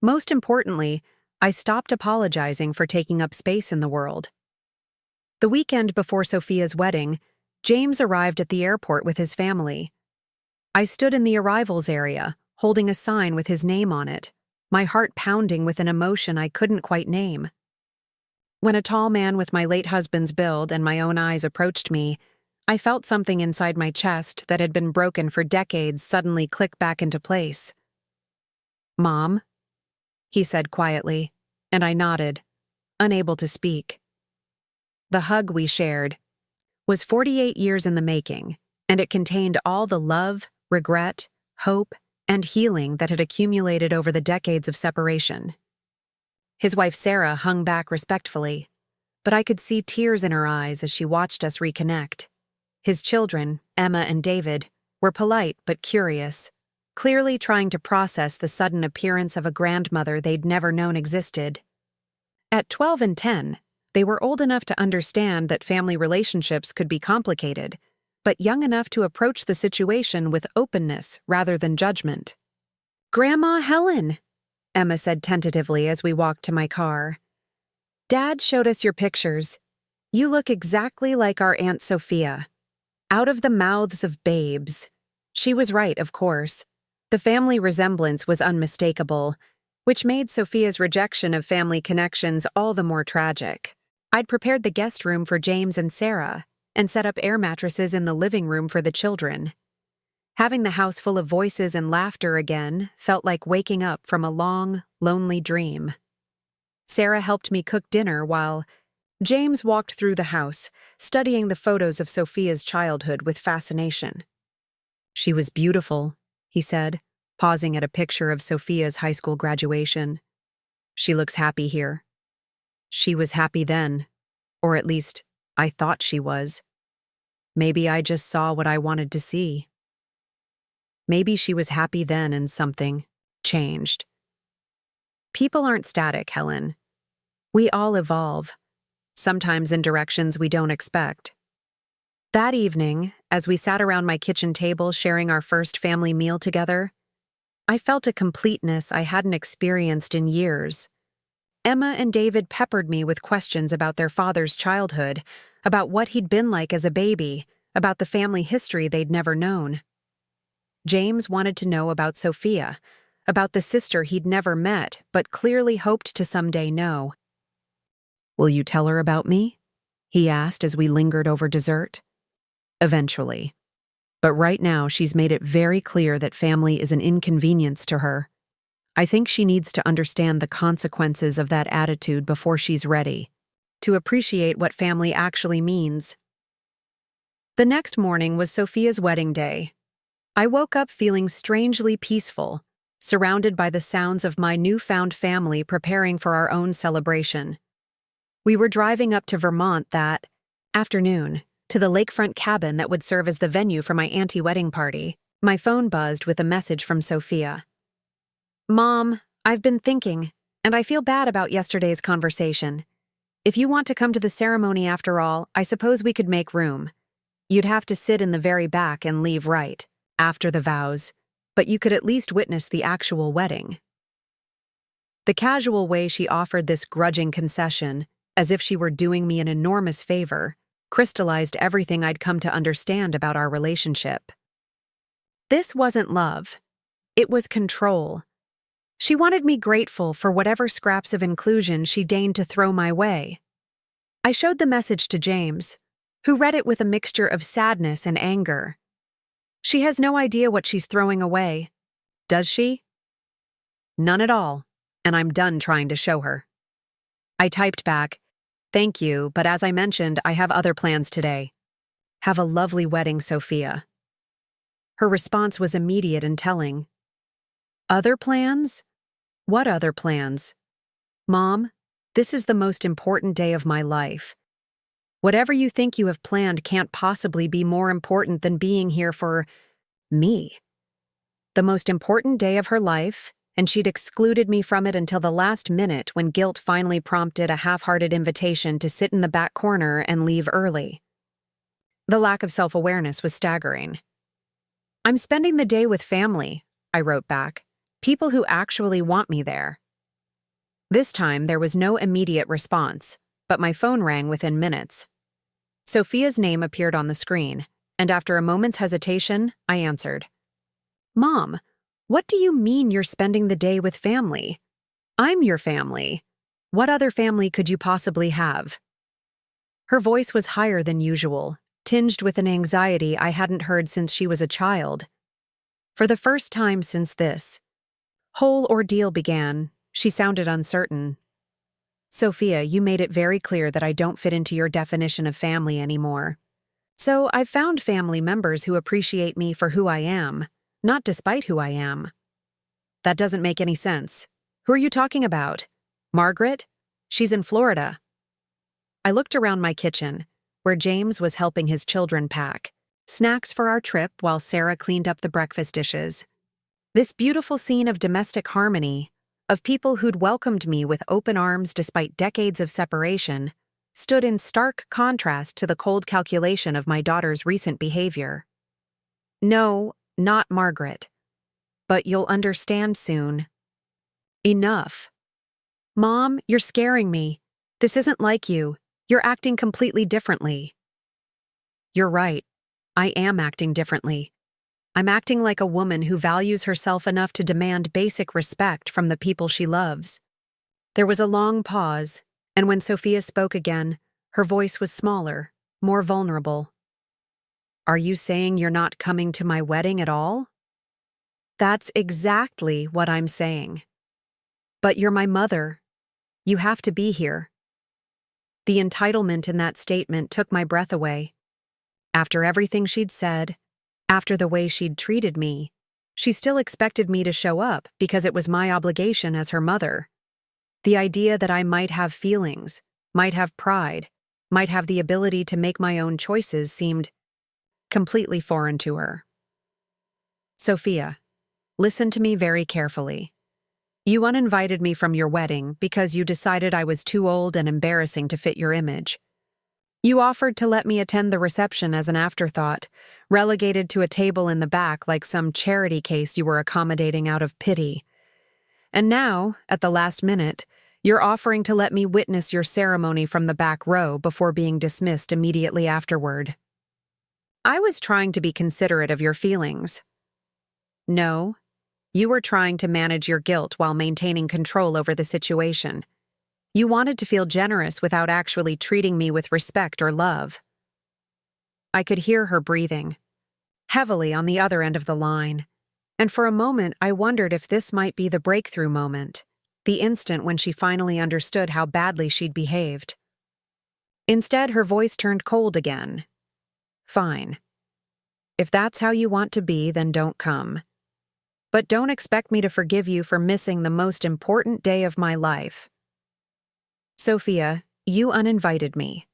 Most importantly, I stopped apologizing for taking up space in the world. The weekend before Sophia's wedding, James arrived at the airport with his family. I stood in the arrivals area, holding a sign with his name on it, my heart pounding with an emotion I couldn't quite name. When a tall man with my late husband's build and my own eyes approached me, I felt something inside my chest that had been broken for decades suddenly click back into place. "Mom," he said quietly, and I nodded, unable to speak. The hug we shared was 48 years in the making, and it contained all the love, regret, hope, and healing that had accumulated over the decades of separation. His wife Sarah hung back respectfully, but I could see tears in her eyes as she watched us reconnect. His children, Emma and David, were polite but curious, clearly trying to process the sudden appearance of a grandmother they'd never known existed. At 12 and 10, they were old enough to understand that family relationships could be complicated, but young enough to approach the situation with openness rather than judgment. "Grandma Helen," Emma said tentatively as we walked to my car. "Dad showed us your pictures. You look exactly like our Aunt Sophia. Out of the mouths of babes." She was right, of course. The family resemblance was unmistakable, which made Sophia's rejection of family connections all the more tragic. I'd prepared the guest room for James and Sarah, and set up air mattresses in the living room for the children. Having the house full of voices and laughter again felt like waking up from a long, lonely dream. Sarah helped me cook dinner while James walked through the house, studying the photos of Sophia's childhood with fascination. "She was beautiful," he said, pausing at a picture of Sophia's high school graduation. "She looks happy here." She was happy then, or at least I thought she was. Maybe I just saw what I wanted to see. Maybe she was happy then and something changed. People aren't static, Helen. We all evolve, sometimes in directions we don't expect. That evening, as we sat around my kitchen table sharing our first family meal together, I felt a completeness I hadn't experienced in years. Emma and David peppered me with questions about their father's childhood, about what he'd been like as a baby, about the family history they'd never known. James wanted to know about Sophia, about the sister he'd never met but clearly hoped to someday know. "Will you tell her about me?" he asked as we lingered over dessert. "Eventually. But right now she's made it very clear that family is an inconvenience to her. I think she needs to understand the consequences of that attitude before she's ready, to appreciate what family actually means." The next morning was Sophia's wedding day. I woke up feeling strangely peaceful, surrounded by the sounds of my newfound family preparing for our own celebration. We were driving up to Vermont that afternoon, to the lakefront cabin that would serve as the venue for my anti-wedding party. My phone buzzed with a message from Sophia. "Mom, I've been thinking, and I feel bad about yesterday's conversation. If you want to come to the ceremony after all, I suppose we could make room. You'd have to sit in the very back and leave right after the vows, but you could at least witness the actual wedding." The casual way she offered this grudging concession, as if she were doing me an enormous favor, crystallized everything I'd come to understand about our relationship. This wasn't love. It was control. She wanted me grateful for whatever scraps of inclusion she deigned to throw my way. I showed the message to James, who read it with a mixture of sadness and anger. She has no idea what she's throwing away. Does she? None at all, and I'm done trying to show her. I typed back, "Thank you, but as I mentioned, I have other plans today. Have a lovely wedding, Sophia." Her response was immediate and telling. "Other plans? What other plans?" "Mom, this is the most important day of my life. Whatever you think you have planned can't possibly be more important than being here for me." The most important day of her life and she'd excluded me from it until the last minute when guilt finally prompted a half-hearted invitation to sit in the back corner and leave early. The lack of self-awareness was staggering. "I'm spending the day with family," I wrote back. "People who actually want me there." This time, there was no immediate response, but my phone rang within minutes. Sophia's name appeared on the screen, and after a moment's hesitation, I answered. "Mom, what do you mean you're spending the day with family? I'm your family. What other family could you possibly have?" Her voice was higher than usual, tinged with an anxiety I hadn't heard since she was a child. For the first time since this whole ordeal began, she sounded uncertain. "Sophia, you made it very clear that I don't fit into your definition of family anymore. So I've found family members who appreciate me for who I am, not despite who I am." "That doesn't make any sense. Who are you talking about? Margaret? She's in Florida." I looked around my kitchen, where James was helping his children pack snacks for our trip while Sarah cleaned up the breakfast dishes. This beautiful scene of domestic harmony, of people who'd welcomed me with open arms despite decades of separation, stood in stark contrast to the cold calculation of my daughter's recent behavior. "No, not Margaret. But you'll understand soon." "Enough. Mom, you're scaring me. This isn't like you. You're acting completely differently." "You're right. I am acting differently. I'm acting like a woman who values herself enough to demand basic respect from the people she loves." There was a long pause, and when Sophia spoke again, her voice was smaller, more vulnerable. "Are you saying you're not coming to my wedding at all?" "That's exactly what I'm saying." "But you're my mother. You have to be here." The entitlement in that statement took my breath away. After everything she'd said, after the way she'd treated me, she still expected me to show up because it was my obligation as her mother. The idea that I might have feelings, might have pride, might have the ability to make my own choices seemed completely foreign to her. "Sophia, listen to me very carefully. You uninvited me from your wedding because you decided I was too old and embarrassing to fit your image. You offered to let me attend the reception as an afterthought, relegated to a table in the back like some charity case you were accommodating out of pity. And now, at the last minute, you're offering to let me witness your ceremony from the back row before being dismissed immediately afterward. I was trying to be considerate of your feelings." "No, you were trying to manage your guilt while maintaining control over the situation. You wanted to feel generous without actually treating me with respect or love." I could hear her breathing heavily on the other end of the line, and for a moment I wondered if this might be the breakthrough moment, the instant when she finally understood how badly she'd behaved. Instead, her voice turned cold again. "Fine. If that's how you want to be, then don't come. But don't expect me to forgive you for missing the most important day of my life. Sophia, you uninvited me.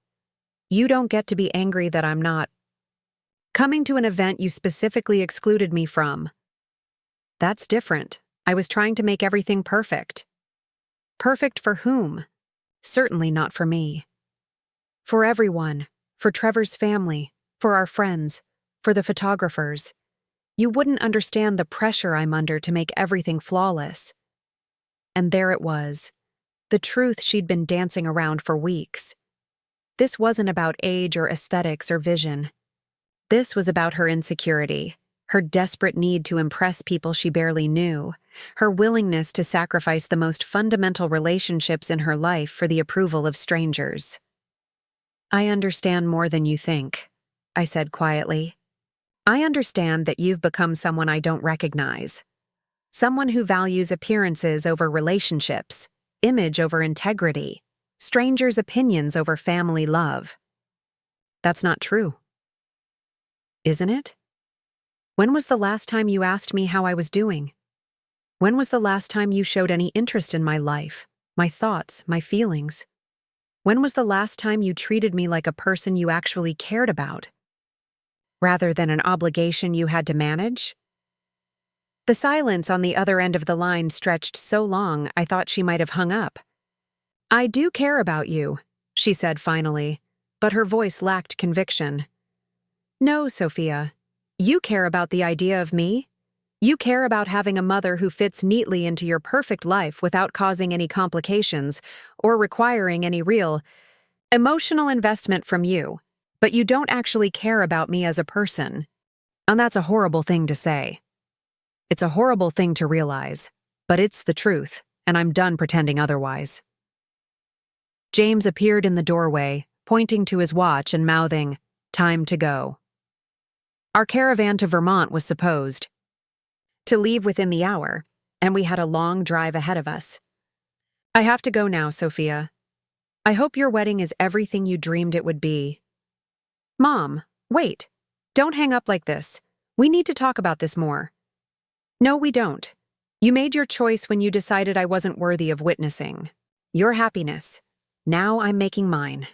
You don't get to be angry that I'm not coming to an event you specifically excluded me from. That's different. I was trying to make everything perfect." "Perfect for whom?" "Certainly not for me. For everyone, for Trevor's family, for our friends, for the photographers. You wouldn't understand the pressure I'm under to make everything flawless." And there it was, the truth she'd been dancing around for weeks. This wasn't about age or aesthetics or vision. This was about her insecurity, her desperate need to impress people she barely knew, her willingness to sacrifice the most fundamental relationships in her life for the approval of strangers. "I understand more than you think," I said quietly. "I understand that you've become someone I don't recognize. Someone who values appearances over relationships, image over integrity, strangers' opinions over family love." "That's not true." "Isn't it? When was the last time you asked me how I was doing? When was the last time you showed any interest in my life, my thoughts, my feelings? When was the last time you treated me like a person you actually cared about, rather than an obligation you had to manage?" The silence on the other end of the line stretched so long I thought she might have hung up. "I do care about you," she said finally, but her voice lacked conviction. "No, Sophia. You care about the idea of me. You care about having a mother who fits neatly into your perfect life without causing any complications or requiring any real emotional investment from you, but you don't actually care about me as a person. And that's a horrible thing to say. It's a horrible thing to realize, but it's the truth, and I'm done pretending otherwise." James appeared in the doorway, pointing to his watch and mouthing, "Time to go." Our caravan to Vermont was supposed to leave within the hour, and we had a long drive ahead of us. "I have to go now, Sophia. I hope your wedding is everything you dreamed it would be." "Mom, wait. Don't hang up like this. We need to talk about this more." "No, we don't. You made your choice when you decided I wasn't worthy of witnessing your happiness. Now I'm making mine."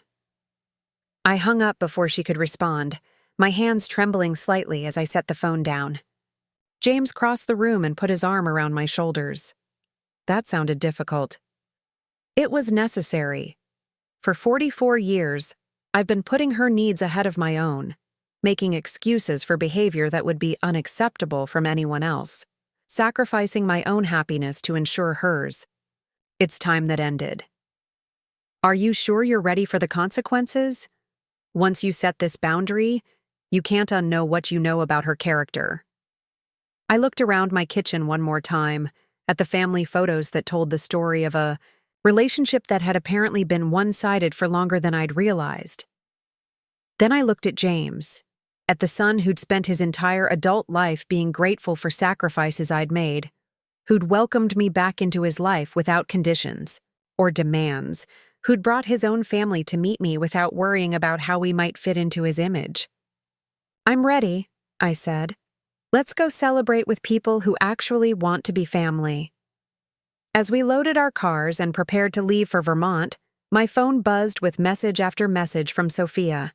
I hung up before she could respond, my hands trembling slightly as I set the phone down. James crossed the room and put his arm around my shoulders. That sounded difficult. It was necessary. For 44 years, I've been putting her needs ahead of my own, making excuses for behavior that would be unacceptable from anyone else, sacrificing my own happiness to ensure hers. It's time that ended. "Are you sure you're ready for the consequences? Once you set this boundary, you can't unknow what you know about her character." I looked around my kitchen one more time, at the family photos that told the story of a relationship that had apparently been one-sided for longer than I'd realized. Then I looked at James, at the son who'd spent his entire adult life being grateful for sacrifices I'd made, who'd welcomed me back into his life without conditions or demands, who'd brought his own family to meet me without worrying about how we might fit into his image. "I'm ready," I said. "Let's go celebrate with people who actually want to be family." As we loaded our cars and prepared to leave for Vermont, my phone buzzed with message after message from Sophia.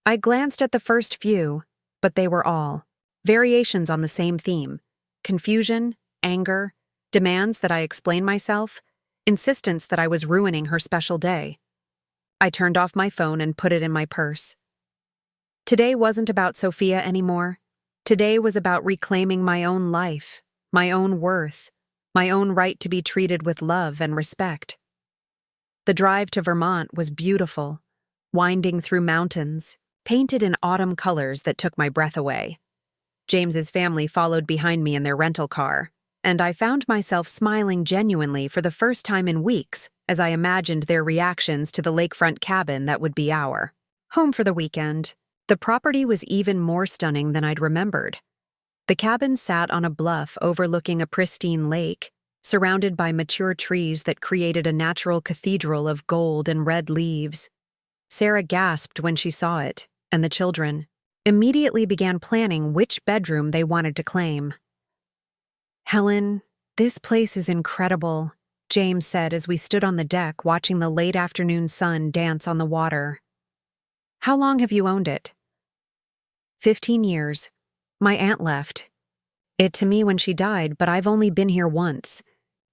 I glanced at the first few, but they were all variations on the same theme: confusion, anger, demands that I explain myself, insistence that I was ruining her special day. I turned off my phone and put it in my purse. Today wasn't about Sophia anymore. Today was about reclaiming my own life, my own worth, my own right to be treated with love and respect. The drive to Vermont was beautiful, winding through mountains, painted in autumn colors that took my breath away. James's family followed behind me in their rental car, and I found myself smiling genuinely for the first time in weeks as I imagined their reactions to the lakefront cabin that would be our home for the weekend. The property was even more stunning than I'd remembered. The cabin sat on a bluff overlooking a pristine lake, surrounded by mature trees that created a natural cathedral of gold and red leaves. Sarah gasped when she saw it, and the children immediately began planning which bedroom they wanted to claim. "Helen, this place is incredible," James said as we stood on the deck watching the late afternoon sun dance on the water. "How long have you owned it?" 15 years. My aunt left it to me when she died, but I've only been here once.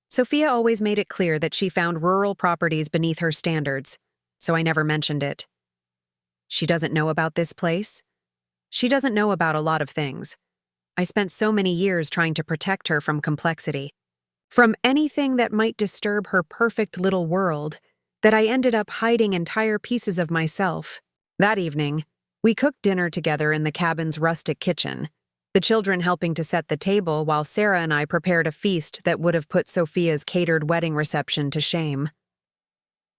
Sophia always made it clear that she found rural properties beneath her standards, so I never mentioned it. She doesn't know about this place? She doesn't know about a lot of things. I spent so many years trying to protect her from complexity, from anything that might disturb her perfect little world, that I ended up hiding entire pieces of myself. That evening, we cooked dinner together in the cabin's rustic kitchen, the children helping to set the table while Sarah and I prepared a feast that would have put Sophia's catered wedding reception to shame.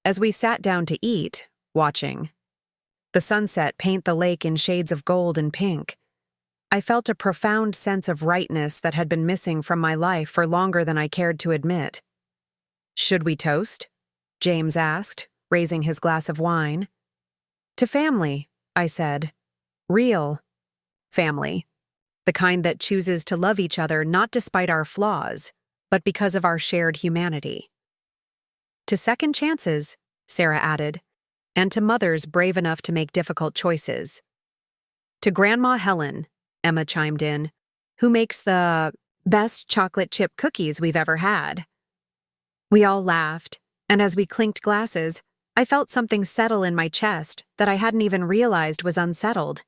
As we sat down to eat, watching the sunset paint the lake in shades of gold and pink, I felt a profound sense of rightness that had been missing from my life for longer than I cared to admit. "Should we toast?" James asked, raising his glass of wine. "To family," I said. "Real family. The kind that chooses to love each other not despite our flaws, but because of our shared humanity." "To second chances," Sarah added, "and to mothers brave enough to make difficult choices." "To Grandma Helen," Emma chimed in, "who makes the Best chocolate chip cookies we've ever had." We all laughed, and as we clinked glasses, I felt something settle in my chest that I hadn't even realized was unsettled.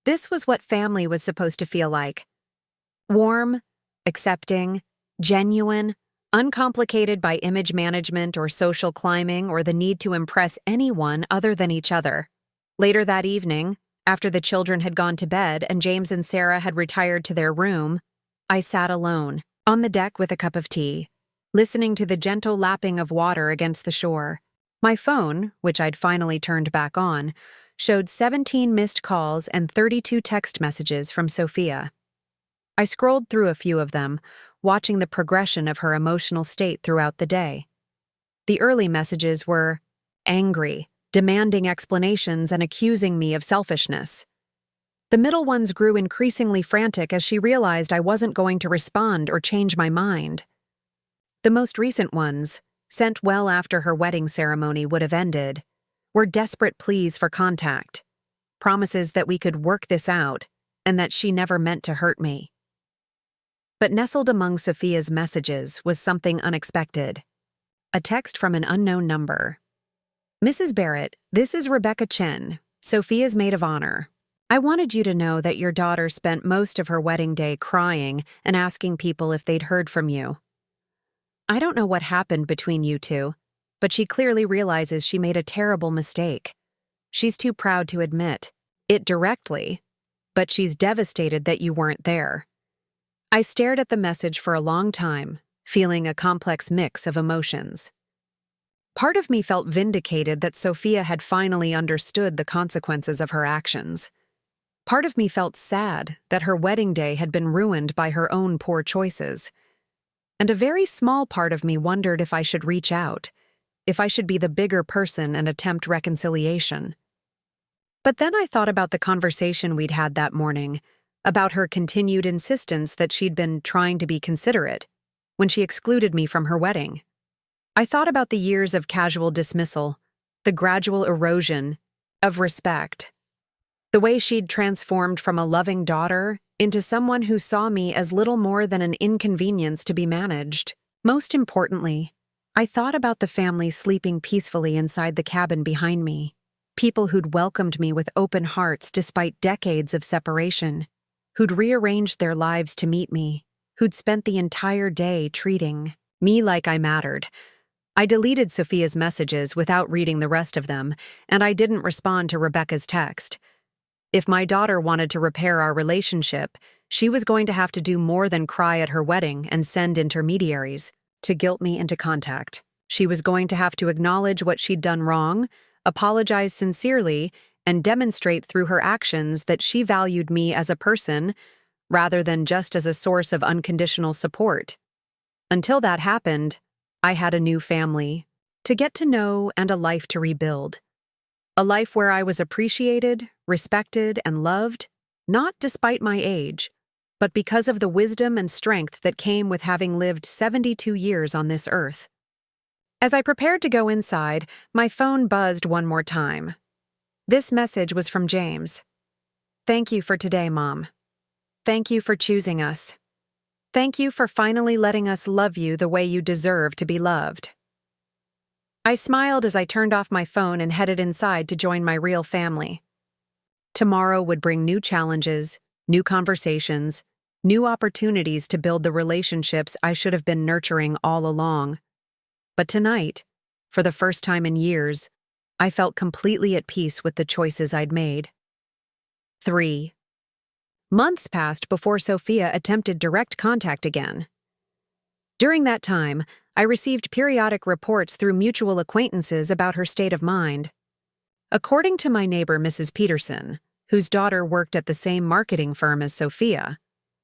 This was what family was supposed to feel like. Warm, accepting, genuine, uncomplicated by image management or social climbing or the need to impress anyone other than each other. Later that evening, after the children had gone to bed and James and Sarah had retired to their room, I sat alone, on the deck with a cup of tea, listening to the gentle lapping of water against the shore. My phone, which I'd finally turned back on, showed 17 missed calls and 32 text messages from Sophia. I scrolled through a few of them, watching the progression of her emotional state throughout the day. The early messages were angry, demanding explanations and accusing me of selfishness. The middle ones grew increasingly frantic as she realized I wasn't going to respond or change my mind. The most recent ones, sent well after her wedding ceremony would have ended, were desperate pleas for contact, promises that we could work this out and that she never meant to hurt me. But nestled among Sophia's messages was something unexpected. A text from an unknown number. "Mrs. Barrett, this is Rebecca Chen, Sophia's maid of honor. I wanted you to know that your daughter spent most of her wedding day crying and asking people if they'd heard from you. I don't know what happened between you two, but she clearly realizes she made a terrible mistake. She's too proud to admit it directly, but she's devastated that you weren't there." I stared at the message for a long time, feeling a complex mix of emotions. Part of me felt vindicated that Sophia had finally understood the consequences of her actions. Part of me felt sad that her wedding day had been ruined by her own poor choices. And a very small part of me wondered if I should reach out, if I should be the bigger person and attempt reconciliation. But then I thought about the conversation we'd had that morning, about her continued insistence that she'd been trying to be considerate when she excluded me from her wedding. I thought about the years of casual dismissal, the gradual erosion of respect, the way she'd transformed from a loving daughter into someone who saw me as little more than an inconvenience to be managed. Most importantly, I thought about the family sleeping peacefully inside the cabin behind me, people who'd welcomed me with open hearts despite decades of separation, who'd rearranged their lives to meet me, who'd spent the entire day treating me like I mattered. I deleted Sophia's messages without reading the rest of them, and I didn't respond to Rebecca's text. If my daughter wanted to repair our relationship, she was going to have to do more than cry at her wedding and send intermediaries to guilt me into contact. She was going to have to acknowledge what she'd done wrong, apologize sincerely, and demonstrate through her actions that she valued me as a person rather than just as a source of unconditional support. Until that happened, I had a new family to get to know and a life to rebuild. A life where I was appreciated, respected, and loved, not despite my age, but because of the wisdom and strength that came with having lived 72 years on this earth. As I prepared to go inside, my phone buzzed one more time. This message was from James. "Thank you for today, Mom. Thank you for choosing us. Thank you for finally letting us love you the way you deserve to be loved." I smiled as I turned off my phone and headed inside to join my real family. Tomorrow would bring new challenges, new conversations, new opportunities to build the relationships I should have been nurturing all along. But tonight, for the first time in years, I felt completely at peace with the choices I'd made. 3. Months passed before Sophia attempted direct contact again. During that time, I received periodic reports through mutual acquaintances about her state of mind. According to my neighbor, Mrs. Peterson, whose daughter worked at the same marketing firm as Sophia,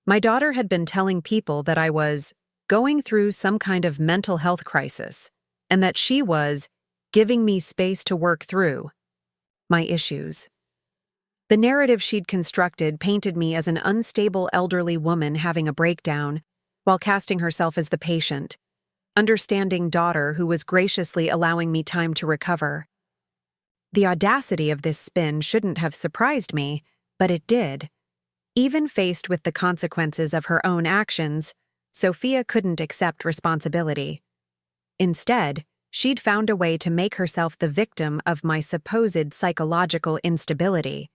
my daughter had been telling people that I was going through some kind of mental health crisis and that she was giving me space to work through my issues. The narrative she'd constructed painted me as an unstable elderly woman having a breakdown, while casting herself as the patient, understanding daughter who was graciously allowing me time to recover. The audacity of this spin shouldn't have surprised me, but it did. Even faced with the consequences of her own actions, Sophia couldn't accept responsibility. Instead, she'd found a way to make herself the victim of my supposed psychological instability.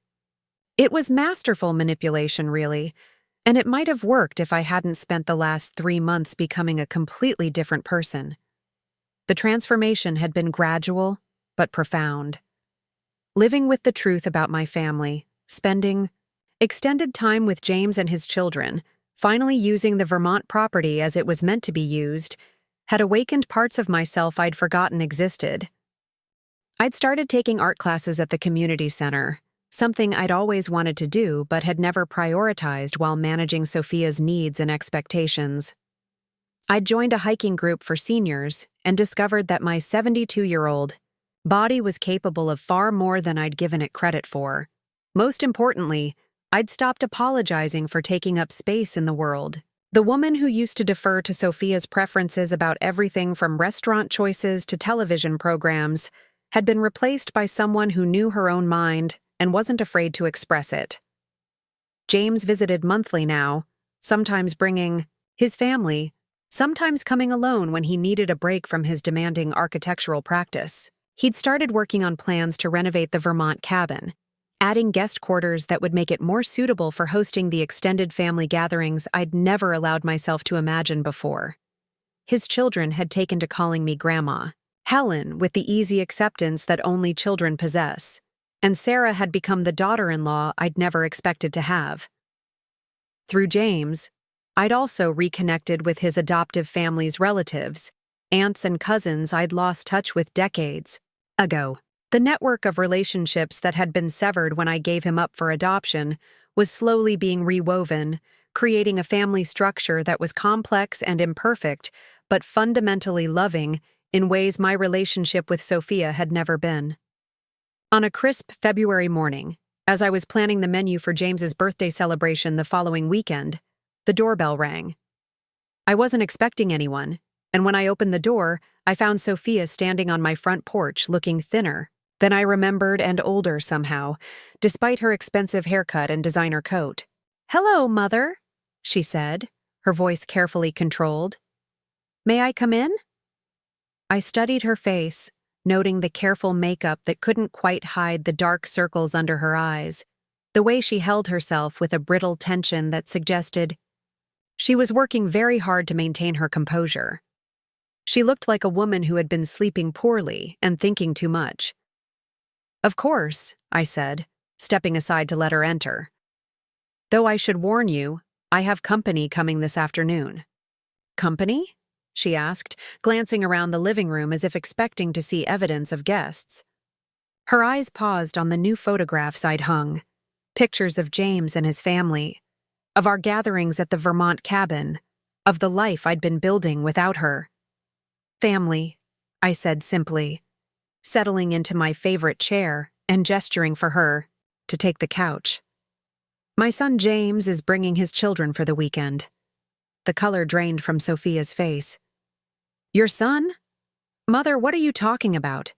It was masterful manipulation, really, and it might have worked if I hadn't spent the last 3 months becoming a completely different person. The transformation had been gradual, but profound. Living with the truth about my family, spending extended time with James and his children, finally using the Vermont property as it was meant to be used, had awakened parts of myself I'd forgotten existed. I'd started taking art classes at the community center, something I'd always wanted to do but had never prioritized while managing Sophia's needs and expectations. I'd joined a hiking group for seniors and discovered that my 72-year-old body was capable of far more than I'd given it credit for. Most importantly, I'd stopped apologizing for taking up space in the world. The woman who used to defer to Sophia's preferences about everything from restaurant choices to television programs had been replaced by someone who knew her own mind and wasn't afraid to express it. James visited monthly now, sometimes bringing his family, sometimes coming alone when he needed a break from his demanding architectural practice. He'd started working on plans to renovate the Vermont cabin, adding guest quarters that would make it more suitable for hosting the extended family gatherings I'd never allowed myself to imagine before. His children had taken to calling me Grandma, Helen with the easy acceptance that only children possess, and Sarah had become the daughter-in-law I'd never expected to have. Through James, I'd also reconnected with his adoptive family's relatives, aunts and cousins I'd lost touch with decades ago. The network of relationships that had been severed when I gave him up for adoption was slowly being rewoven, creating a family structure that was complex and imperfect, but fundamentally loving in ways my relationship with Sophia had never been. On a crisp February morning, as I was planning the menu for James's birthday celebration the following weekend, the doorbell rang. I wasn't expecting anyone, and when I opened the door, I found Sophia standing on my front porch looking thinner than I remembered and older somehow, despite her expensive haircut and designer coat. "Hello, Mother," she said, her voice carefully controlled. "May I come in?" I studied her face, noting the careful makeup that couldn't quite hide the dark circles under her eyes, the way she held herself with a brittle tension that suggested she was working very hard to maintain her composure. She looked like a woman who had been sleeping poorly and thinking too much. "Of course," I said, stepping aside to let her enter. "Though I should warn you, I have company coming this afternoon." "Company?" she asked, glancing around the living room as if expecting to see evidence of guests. Her eyes paused on the new photographs I'd hung, pictures of James and his family, of our gatherings at the Vermont cabin, of the life I'd been building without her. "Family," I said simply, settling into my favorite chair and gesturing for her to take the couch. "My son James is bringing his children for the weekend." The color drained from Sophia's face. "Your son? Mother, what are you talking about?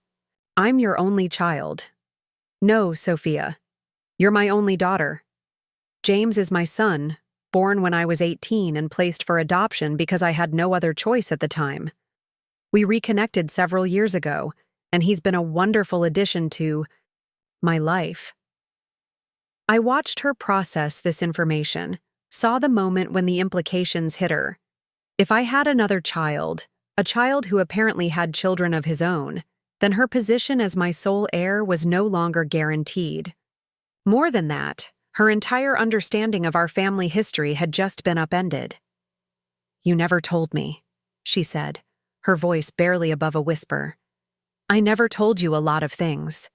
I'm your only child." "No, Sophia. You're my only daughter. James is my son, born when I was 18 and placed for adoption because I had no other choice at the time. We reconnected several years ago, and he's been a wonderful addition to my life." I watched her process this information, saw the moment when the implications hit her. If I had another child, a child who apparently had children of his own, then her position as my sole heir was no longer guaranteed. More than that, her entire understanding of our family history had just been upended. "You never told me," she said, her voice barely above a whisper. "I never told you a lot of things.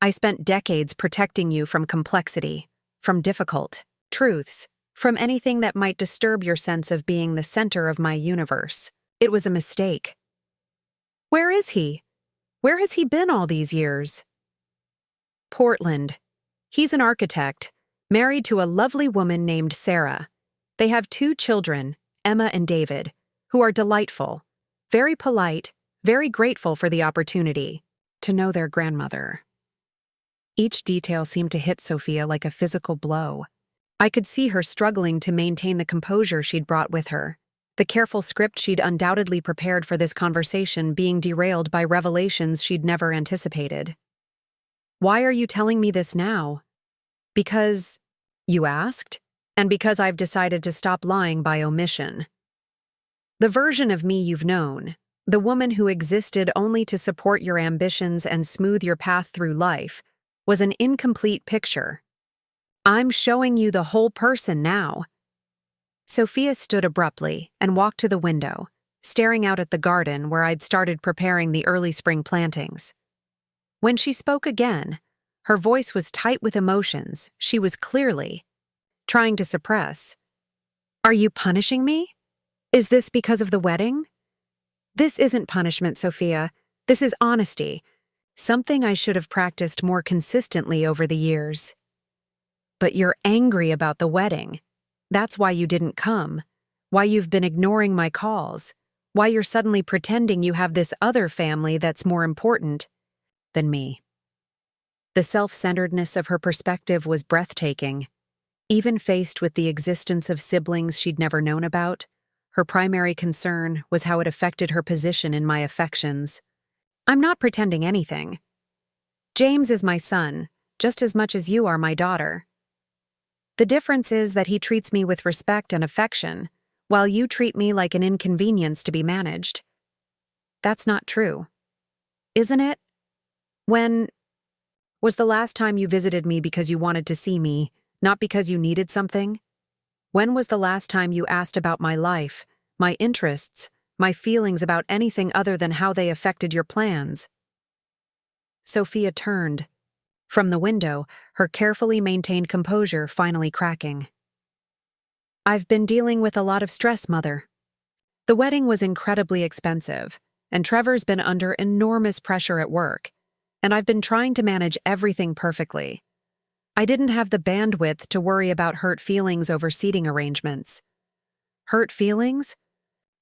I spent decades protecting you from complexity, from difficult truths, from anything that might disturb your sense of being the center of my universe. It was a mistake." "Where is he? Where has he been all these years?" "Portland. He's an architect, married to a lovely woman named Sarah. They have 2 children, Emma and David, who are delightful, very polite, very grateful for the opportunity to know their grandmother." Each detail seemed to hit Sophia like a physical blow. I could see her struggling to maintain the composure she'd brought with her, the careful script she'd undoubtedly prepared for this conversation being derailed by revelations she'd never anticipated. "Why are you telling me this now?" "Because you asked, and because I've decided to stop lying by omission. The version of me you've known, the woman who existed only to support your ambitions and smooth your path through life, was an incomplete picture. I'm showing you the whole person now." Sophia stood abruptly and walked to the window, staring out at the garden where I'd started preparing the early spring plantings. When she spoke again, her voice was tight with emotions she was clearly trying to suppress. "Are you punishing me? Is this because of the wedding?" "This isn't punishment, Sophia. This is honesty. Something I should have practiced more consistently over the years." "But you're angry about the wedding. That's why you didn't come, why you've been ignoring my calls, why you're suddenly pretending you have this other family that's more important than me." The self-centeredness of her perspective was breathtaking. Even faced with the existence of siblings she'd never known about, her primary concern was how it affected her position in my affections. "I'm not pretending anything. James is my son, just as much as you are my daughter. The difference is that he treats me with respect and affection, while you treat me like an inconvenience to be managed. That's not true. Isn't it? When was the last time you visited me because you wanted to see me, not because you needed something? When was the last time you asked about my life, my interests, my feelings about anything other than how they affected your plans?" Sophia turned from the window, her carefully maintained composure finally cracking. "I've been dealing with a lot of stress, Mother. The wedding was incredibly expensive, and Trevor's been under enormous pressure at work, and I've been trying to manage everything perfectly. I didn't have the bandwidth to worry about hurt feelings over seating arrangements." "Hurt feelings?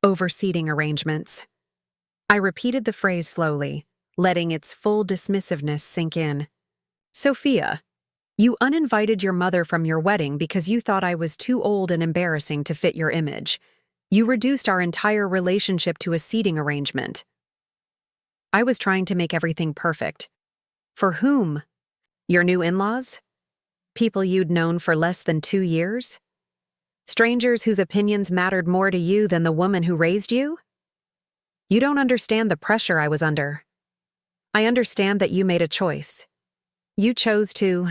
Over seating arrangements." I repeated the phrase slowly, letting its full dismissiveness sink in. "Sophia, you uninvited your mother from your wedding because you thought I was too old and embarrassing to fit your image. You reduced our entire relationship to a seating arrangement. I was trying to make everything perfect. For whom? Your new in-laws? People you'd known for less than 2 years? Strangers whose opinions mattered more to you than the woman who raised you? You don't understand the pressure I was under. I understand that you made a choice. You chose to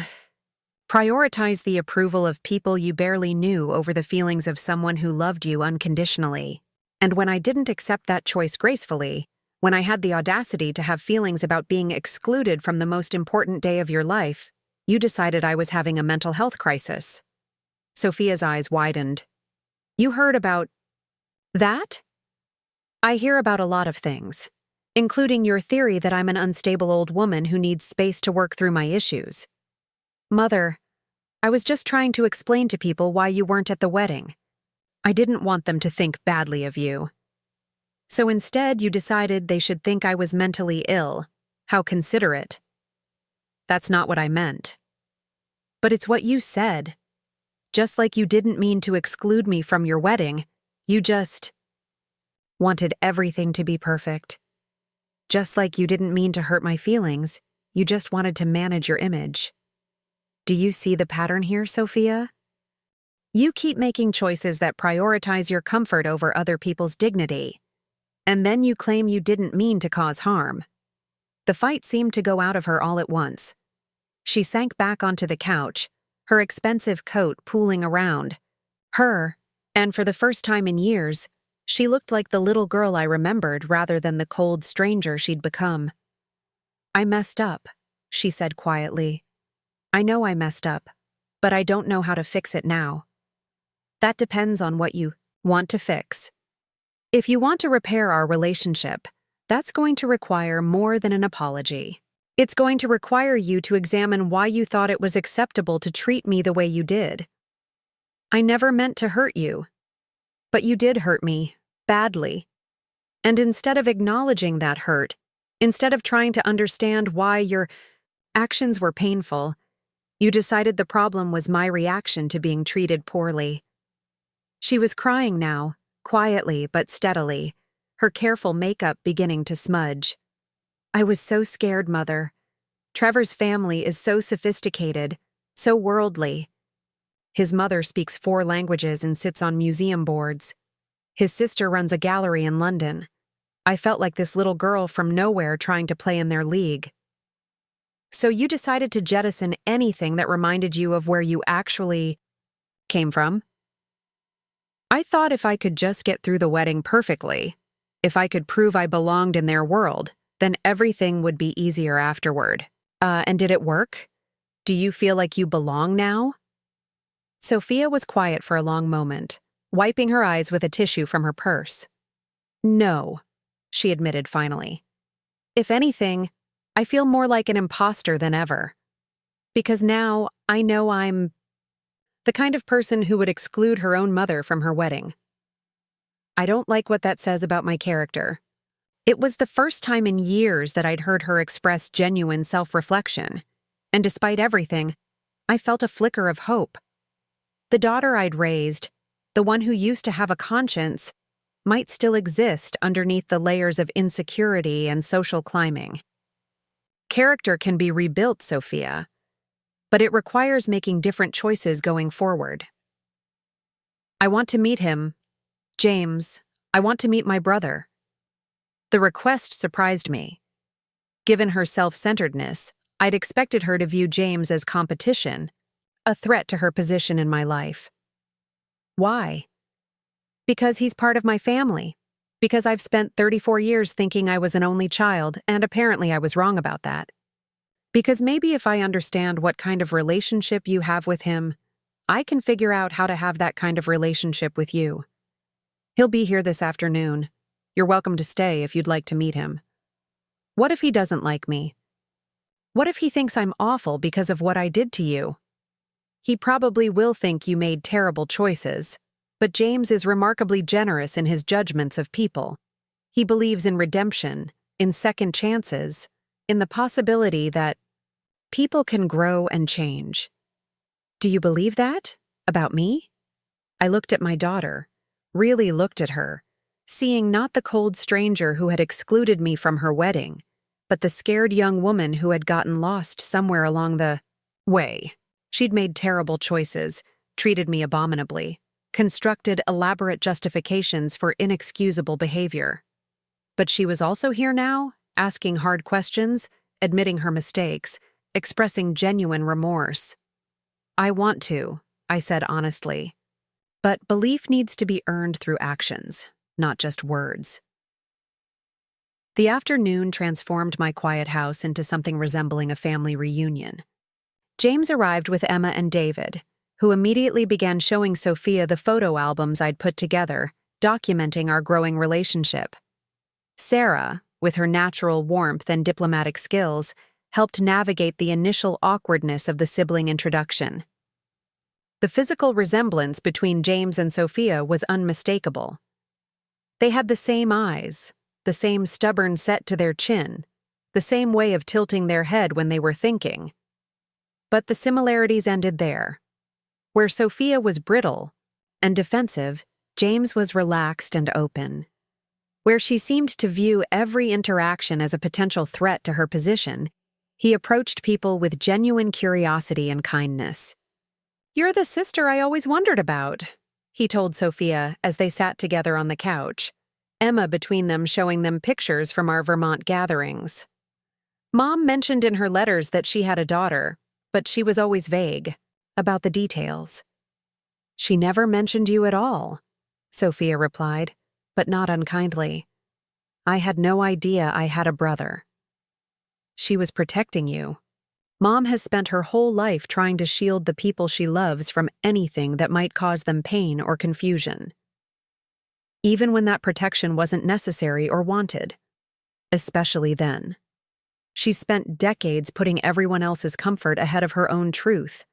prioritize the approval of people you barely knew over the feelings of someone who loved you unconditionally. And when I didn't accept that choice gracefully, when I had the audacity to have feelings about being excluded from the most important day of your life, you decided I was having a mental health crisis." Sophia's eyes widened. "You heard about that?" "I hear about a lot of things, including your theory that I'm an unstable old woman who needs space to work through my issues. Mother, I was just trying to explain to people why you weren't at the wedding. I didn't want them to think badly of you. So instead, you decided they should think I was mentally ill. How considerate." "That's not what I meant." "But it's what you said. Just like you didn't mean to exclude me from your wedding, you just wanted everything to be perfect. Just like you didn't mean to hurt my feelings, you just wanted to manage your image. Do you see the pattern here, Sophia? You keep making choices that prioritize your comfort over other people's dignity. And then you claim you didn't mean to cause harm." The fight seemed to go out of her all at once. She sank back onto the couch, her expensive coat pooling around her, and for the first time in years, she looked like the little girl I remembered rather than the cold stranger she'd become. "I messed up," she said quietly. "I know I messed up, but I don't know how to fix it now. That depends on what you want to fix. If you want to repair our relationship, that's going to require more than an apology. It's going to require you to examine why you thought it was acceptable to treat me the way you did. I never meant to hurt you. But you did hurt me, badly. And instead of acknowledging that hurt, instead of trying to understand why your actions were painful, You decided the problem was my reaction to being treated poorly. She was crying now, quietly but steadily, her careful makeup beginning to smudge. I was so scared, Mother. Trevor's family is so sophisticated, so worldly. His mother speaks 4 languages and sits on museum boards. His sister runs a gallery in London. I felt like this little girl from nowhere trying to play in their league. So you decided to jettison anything that reminded you of where you actually came from? I thought if I could just get through the wedding perfectly, if I could prove I belonged in their world, then everything would be easier afterward. And did it work? Do you feel like you belong now? Sophia was quiet for a long moment, wiping her eyes with a tissue from her purse. No, she admitted finally. If anything, I feel more like an imposter than ever. Because now I know I'm the kind of person who would exclude her own mother from her wedding. I don't like what that says about my character. It was the first time in years that I'd heard her express genuine self-reflection, and despite everything, I felt a flicker of hope. The daughter I'd raised, the one who used to have a conscience, might still exist underneath the layers of insecurity and social climbing. Character can be rebuilt, Sophia, but it requires making different choices going forward. I want to meet him. James, I want to meet my brother. The request surprised me. Given her self-centeredness, I'd expected her to view James as competition, a threat to her position in my life. Why? Because he's part of my family. Because I've spent 34 years thinking I was an only child, and apparently I was wrong about that. Because maybe if I understand what kind of relationship you have with him, I can figure out how to have that kind of relationship with you. He'll be here this afternoon. You're welcome to stay if you'd like to meet him. What if he doesn't like me? What if he thinks I'm awful because of what I did to you? He probably will think you made terrible choices, but James is remarkably generous in his judgments of people. He believes in redemption, in second chances, in the possibility that people can grow and change. Do you believe that? About me? I looked at my daughter, really looked at her, seeing not the cold stranger who had excluded me from her wedding, but the scared young woman who had gotten lost somewhere along the way. She'd made terrible choices, treated me abominably, constructed elaborate justifications for inexcusable behavior. But she was also here now, asking hard questions, admitting her mistakes, expressing genuine remorse. I want to, I said honestly. But belief needs to be earned through actions, not just words. The afternoon transformed my quiet house into something resembling a family reunion. James arrived with Emma and David, who immediately began showing Sophia the photo albums I'd put together, documenting our growing relationship. Sarah, with her natural warmth and diplomatic skills, helped navigate the initial awkwardness of the sibling introduction. The physical resemblance between James and Sophia was unmistakable. They had the same eyes, the same stubborn set to their chin, the same way of tilting their head when they were thinking. But the similarities ended there. Where Sophia was brittle and defensive, James was relaxed and open. Where she seemed to view every interaction as a potential threat to her position, he approached people with genuine curiosity and kindness. "You're the sister I always wondered about," he told Sophia as they sat together on the couch, Emma between them showing them pictures from our Vermont gatherings. Mom mentioned in her letters that she had a daughter, but she was always vague about the details. "She never mentioned you at all," Sophia replied, but not unkindly. "I had no idea I had a brother." "She was protecting you. Mom has spent her whole life trying to shield the people she loves from anything that might cause them pain or confusion. Even when that protection wasn't necessary or wanted. Especially then. She spent decades putting everyone else's comfort ahead of her own truth.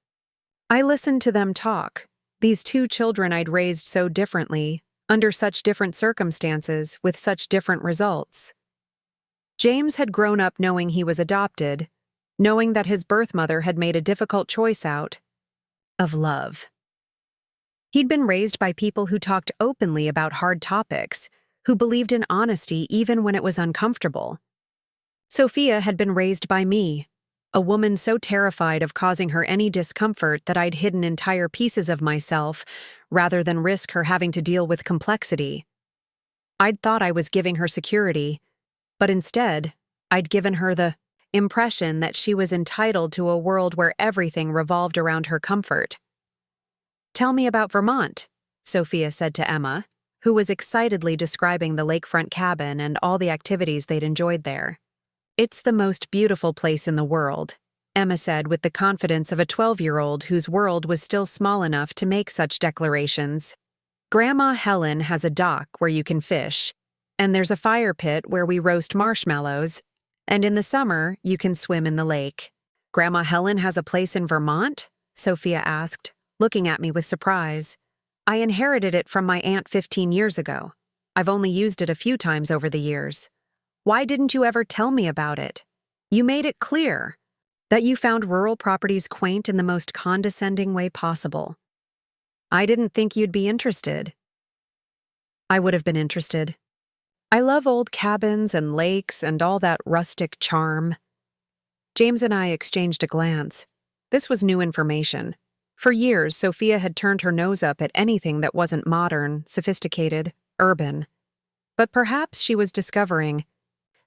I listened to them talk, these 2 children I'd raised so differently, under such different circumstances, with such different results. James had grown up knowing he was adopted, knowing that his birth mother had made a difficult choice out of love. He'd been raised by people who talked openly about hard topics, who believed in honesty even when it was uncomfortable. Sophia had been raised by me, a woman so terrified of causing her any discomfort that I'd hidden entire pieces of myself rather than risk her having to deal with complexity. I'd thought I was giving her security, but instead, I'd given her the impression that she was entitled to a world where everything revolved around her comfort. "Tell me about Vermont," Sophia said to Emma, who was excitedly describing the lakefront cabin and all the activities they'd enjoyed there. "It's the most beautiful place in the world," Emma said with the confidence of a 12-year-old whose world was still small enough to make such declarations. "Grandma Helen has a dock where you can fish, and there's a fire pit where we roast marshmallows, and in the summer you can swim in the lake." "Grandma Helen has a place in Vermont?" Sophia asked, looking at me with surprise. "I inherited it from my aunt 15 years ago. I've only used it a few times over the years. Why didn't you ever tell me about it? You made it clear that you found rural properties quaint in the most condescending way possible. I didn't think you'd be interested." I would have been interested. I love old cabins and lakes and all that rustic charm. James and I exchanged a glance. This was new information. For years, Sophia had turned her nose up at anything that wasn't modern, sophisticated, urban. But perhaps she was discovering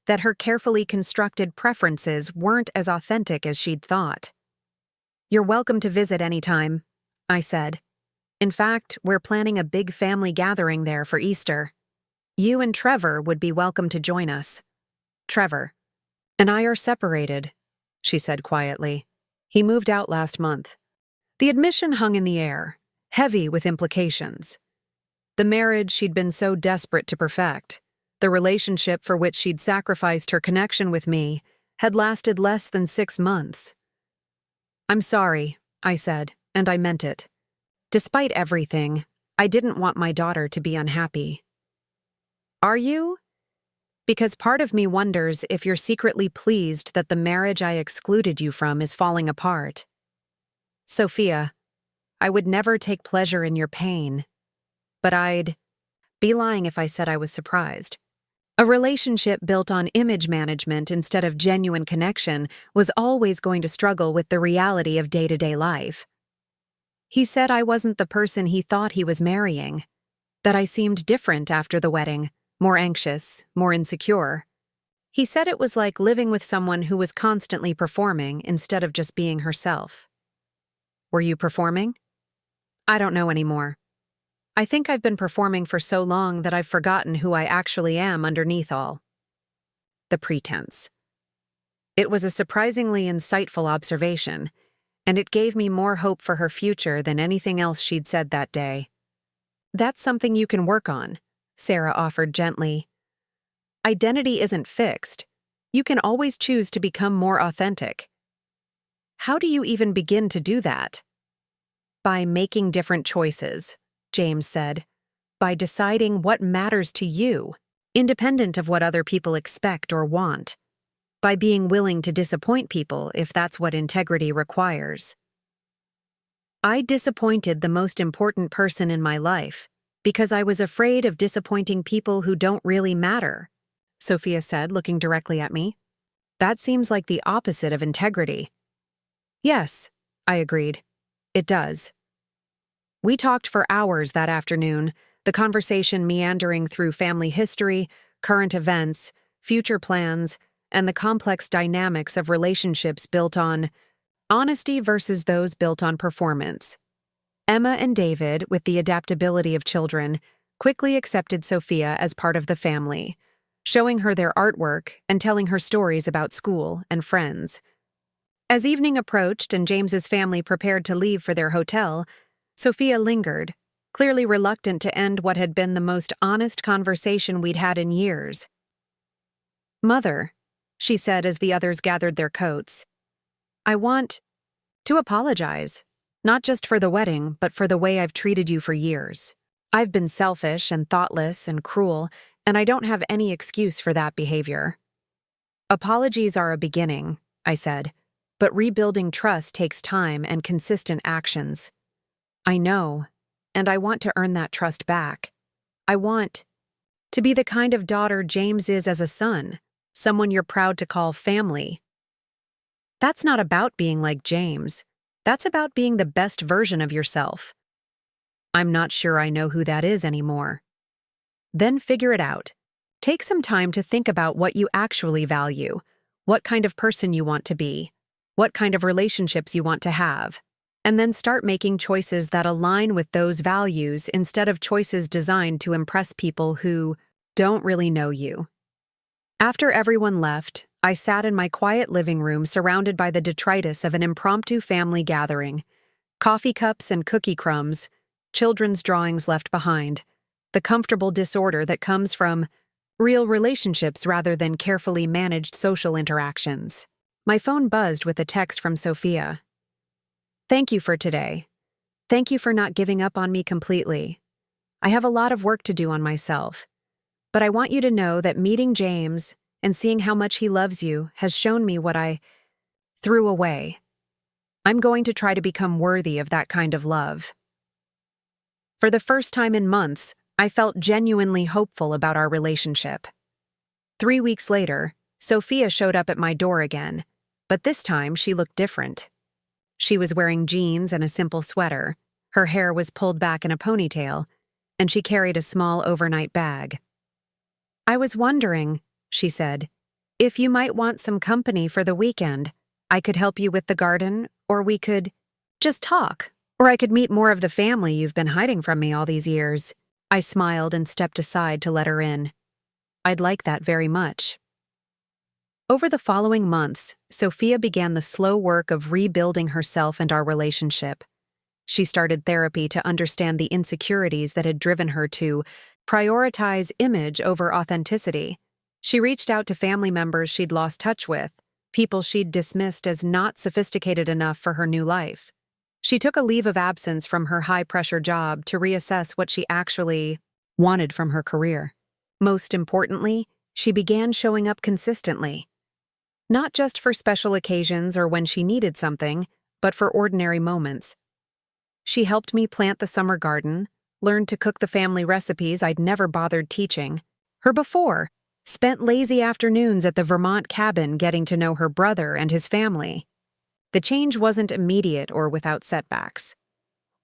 that her carefully constructed preferences weren't as authentic as she'd thought. "You're welcome to visit anytime," I said. "In fact, we're planning a big family gathering there for Easter. You and Trevor would be welcome to join us." "Trevor and I are separated," she said quietly. "He moved out last month." The admission hung in the air, heavy with implications. The marriage she'd been so desperate to perfect, the relationship for which she'd sacrificed her connection with me, had lasted less than 6 months. "I'm sorry," I said, and I meant it. Despite everything, I didn't want my daughter to be unhappy. "Are you? Because part of me wonders if you're secretly pleased that the marriage I excluded you from is falling apart." "Sophia, I would never take pleasure in your pain, but I'd be lying if I said I was surprised. A relationship built on image management instead of genuine connection was always going to struggle with the reality of day-to-day life. He said I wasn't the person he thought he was marrying, that I seemed different after the wedding, more anxious, more insecure. He said it was like living with someone who was constantly performing instead of just being herself." "Were you performing?" "I don't know anymore. I think I've been performing for so long that I've forgotten who I actually am underneath all the pretense." It was a surprisingly insightful observation, and it gave me more hope for her future than anything else she'd said that day. "That's something you can work on," Sarah offered gently. "Identity isn't fixed. You can always choose to become more authentic." "How do you even begin to do that?" "By making different choices," James said. "By deciding what matters to you, independent of what other people expect or want. By being willing to disappoint people if that's what integrity requires." I disappointed the most important person in my life because I was afraid of disappointing people who don't really matter, Sophia said, looking directly at me. "That seems like the opposite of integrity." "Yes," I agreed. "It does." We talked for hours that afternoon, the conversation meandering through family history, current events, future plans, and the complex dynamics of relationships built on honesty versus those built on performance. Emma and David, with the adaptability of children, quickly accepted Sophia as part of the family, showing her their artwork and telling her stories about school and friends. As evening approached and James's family prepared to leave for their hotel, Sophia lingered, clearly reluctant to end what had been the most honest conversation we'd had in years. "Mother," she said as the others gathered their coats, "I want to apologize, not just for the wedding, but for the way I've treated you for years. I've been selfish and thoughtless and cruel, and I don't have any excuse for that behavior." "Apologies are a beginning," I said. But rebuilding trust takes time and consistent actions. I know, and I want to earn that trust back. I want to be the kind of daughter James is as a son, someone you're proud to call family. That's not about being like James. That's about being the best version of yourself. I'm not sure I know who that is anymore. Then figure it out. Take some time to think about what you actually value, what kind of person you want to be, what kind of relationships you want to have, and then start making choices that align with those values instead of choices designed to impress people who don't really know you. After everyone left, I sat in my quiet living room surrounded by the detritus of an impromptu family gathering, coffee cups and cookie crumbs, children's drawings left behind, the comfortable disorder that comes from real relationships rather than carefully managed social interactions. My phone buzzed with a text from Sophia. "Thank you for today. Thank you for not giving up on me completely. I have a lot of work to do on myself, but I want you to know that meeting James and seeing how much he loves you has shown me what I threw away. I'm going to try to become worthy of that kind of love." For the first time in months, I felt genuinely hopeful about our relationship. 3 weeks later, Sophia showed up at my door again, but this time she looked different. She was wearing jeans and a simple sweater, her hair was pulled back in a ponytail, and she carried a small overnight bag. "I was wondering," she said, "if you might want some company for the weekend. I could help you with the garden, or we could just talk, or I could meet more of the family you've been hiding from me all these years." I smiled and stepped aside to let her in. I'd like that very much. Over the following months, Sophia began the slow work of rebuilding herself and our relationship. She started therapy to understand the insecurities that had driven her to prioritize image over authenticity. She reached out to family members she'd lost touch with, people she'd dismissed as not sophisticated enough for her new life. She took a leave of absence from her high-pressure job to reassess what she actually wanted from her career. Most importantly, she began showing up consistently. Not just for special occasions or when she needed something, but for ordinary moments. She helped me plant the summer garden, learned to cook the family recipes I'd never bothered teaching her before, spent lazy afternoons at the Vermont cabin getting to know her brother and his family. The change wasn't immediate or without setbacks.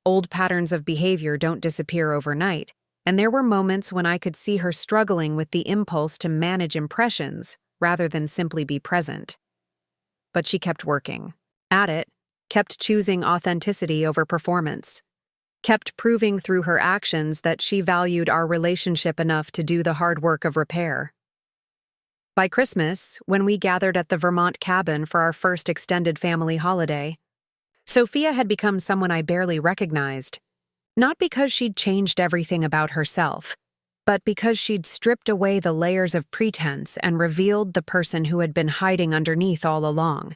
Old patterns of behavior don't disappear overnight, and there were moments when I could see her struggling with the impulse to manage impressions rather than simply be present. But she kept working at it, kept choosing authenticity over performance, kept proving through her actions that she valued our relationship enough to do the hard work of repair. By Christmas, when we gathered at the Vermont cabin for our first extended family holiday, Sophia had become someone I barely recognized, not because she'd changed everything about herself, but because she'd stripped away the layers of pretense and revealed the person who had been hiding underneath all along.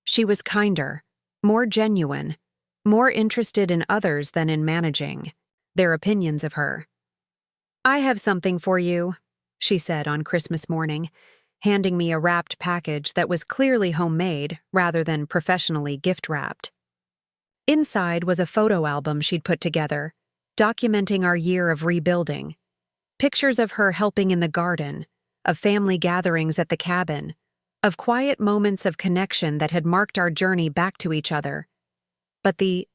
She was kinder, more genuine, more interested in others than in managing their opinions of her. "I have something for you," she said on Christmas morning, handing me a wrapped package that was clearly homemade rather than professionally gift-wrapped. Inside was a photo album she'd put together, documenting our year of rebuilding. Pictures of her helping in the garden, of family gatherings at the cabin, of quiet moments of connection that had marked our journey back to each other. But the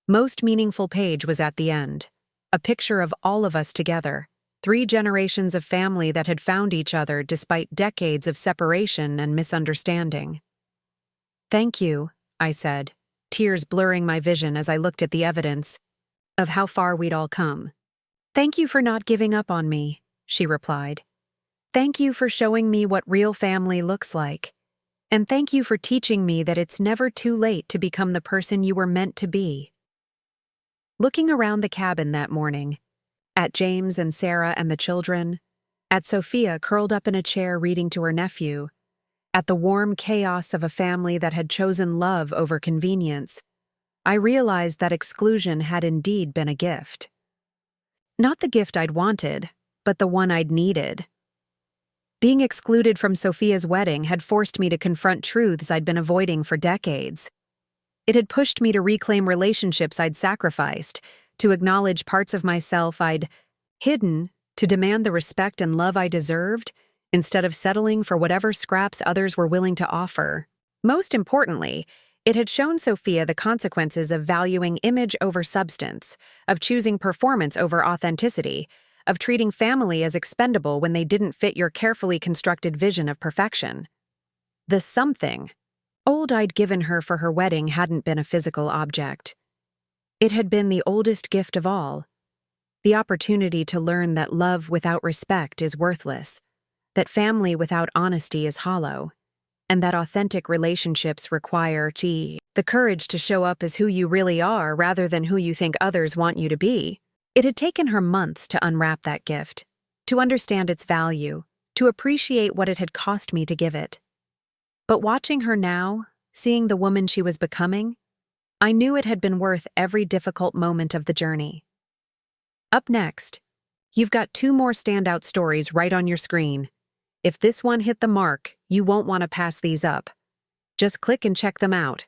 most meaningful page was at the end, a picture of all of us together, 3 generations of family that had found each other despite decades of separation and misunderstanding. "Thank you," I said, tears blurring my vision as I looked at the evidence of how far we'd all come. "Thank you for not giving up on me," she replied. "Thank you for showing me what real family looks like. And thank you for teaching me that it's never too late to become the person you were meant to be." Looking around the cabin that morning, at James and Sarah and the children, at Sophia curled up in a chair reading to her nephew, at the warm chaos of a family that had chosen love over convenience, I realized that exclusion had indeed been a gift. Not the gift I'd wanted, but the one I'd needed. Being excluded from Sophia's wedding had forced me to confront truths I'd been avoiding for decades. It had pushed me to reclaim relationships I'd sacrificed, to acknowledge parts of myself I'd hidden, to demand the respect and love I deserved, instead of settling for whatever scraps others were willing to offer. Most importantly, it had shown Sophia the consequences of valuing image over substance, of choosing performance over authenticity, of treating family as expendable when they didn't fit your carefully constructed vision of perfection. The something old I'd given her for her wedding hadn't been a physical object. It had been the oldest gift of all, the opportunity to learn that love without respect is worthless, that family without honesty is hollow, and that authentic relationships require the courage to show up as who you really are rather than who you think others want you to be. It had taken her months to unwrap that gift, to understand its value, to appreciate what it had cost me to give it. But watching her now, seeing the woman she was becoming, I knew it had been worth every difficult moment of the journey. Up next, you've got 2 more standout stories right on your screen. If this one hit the mark, you won't want to pass these up. Just click and check them out.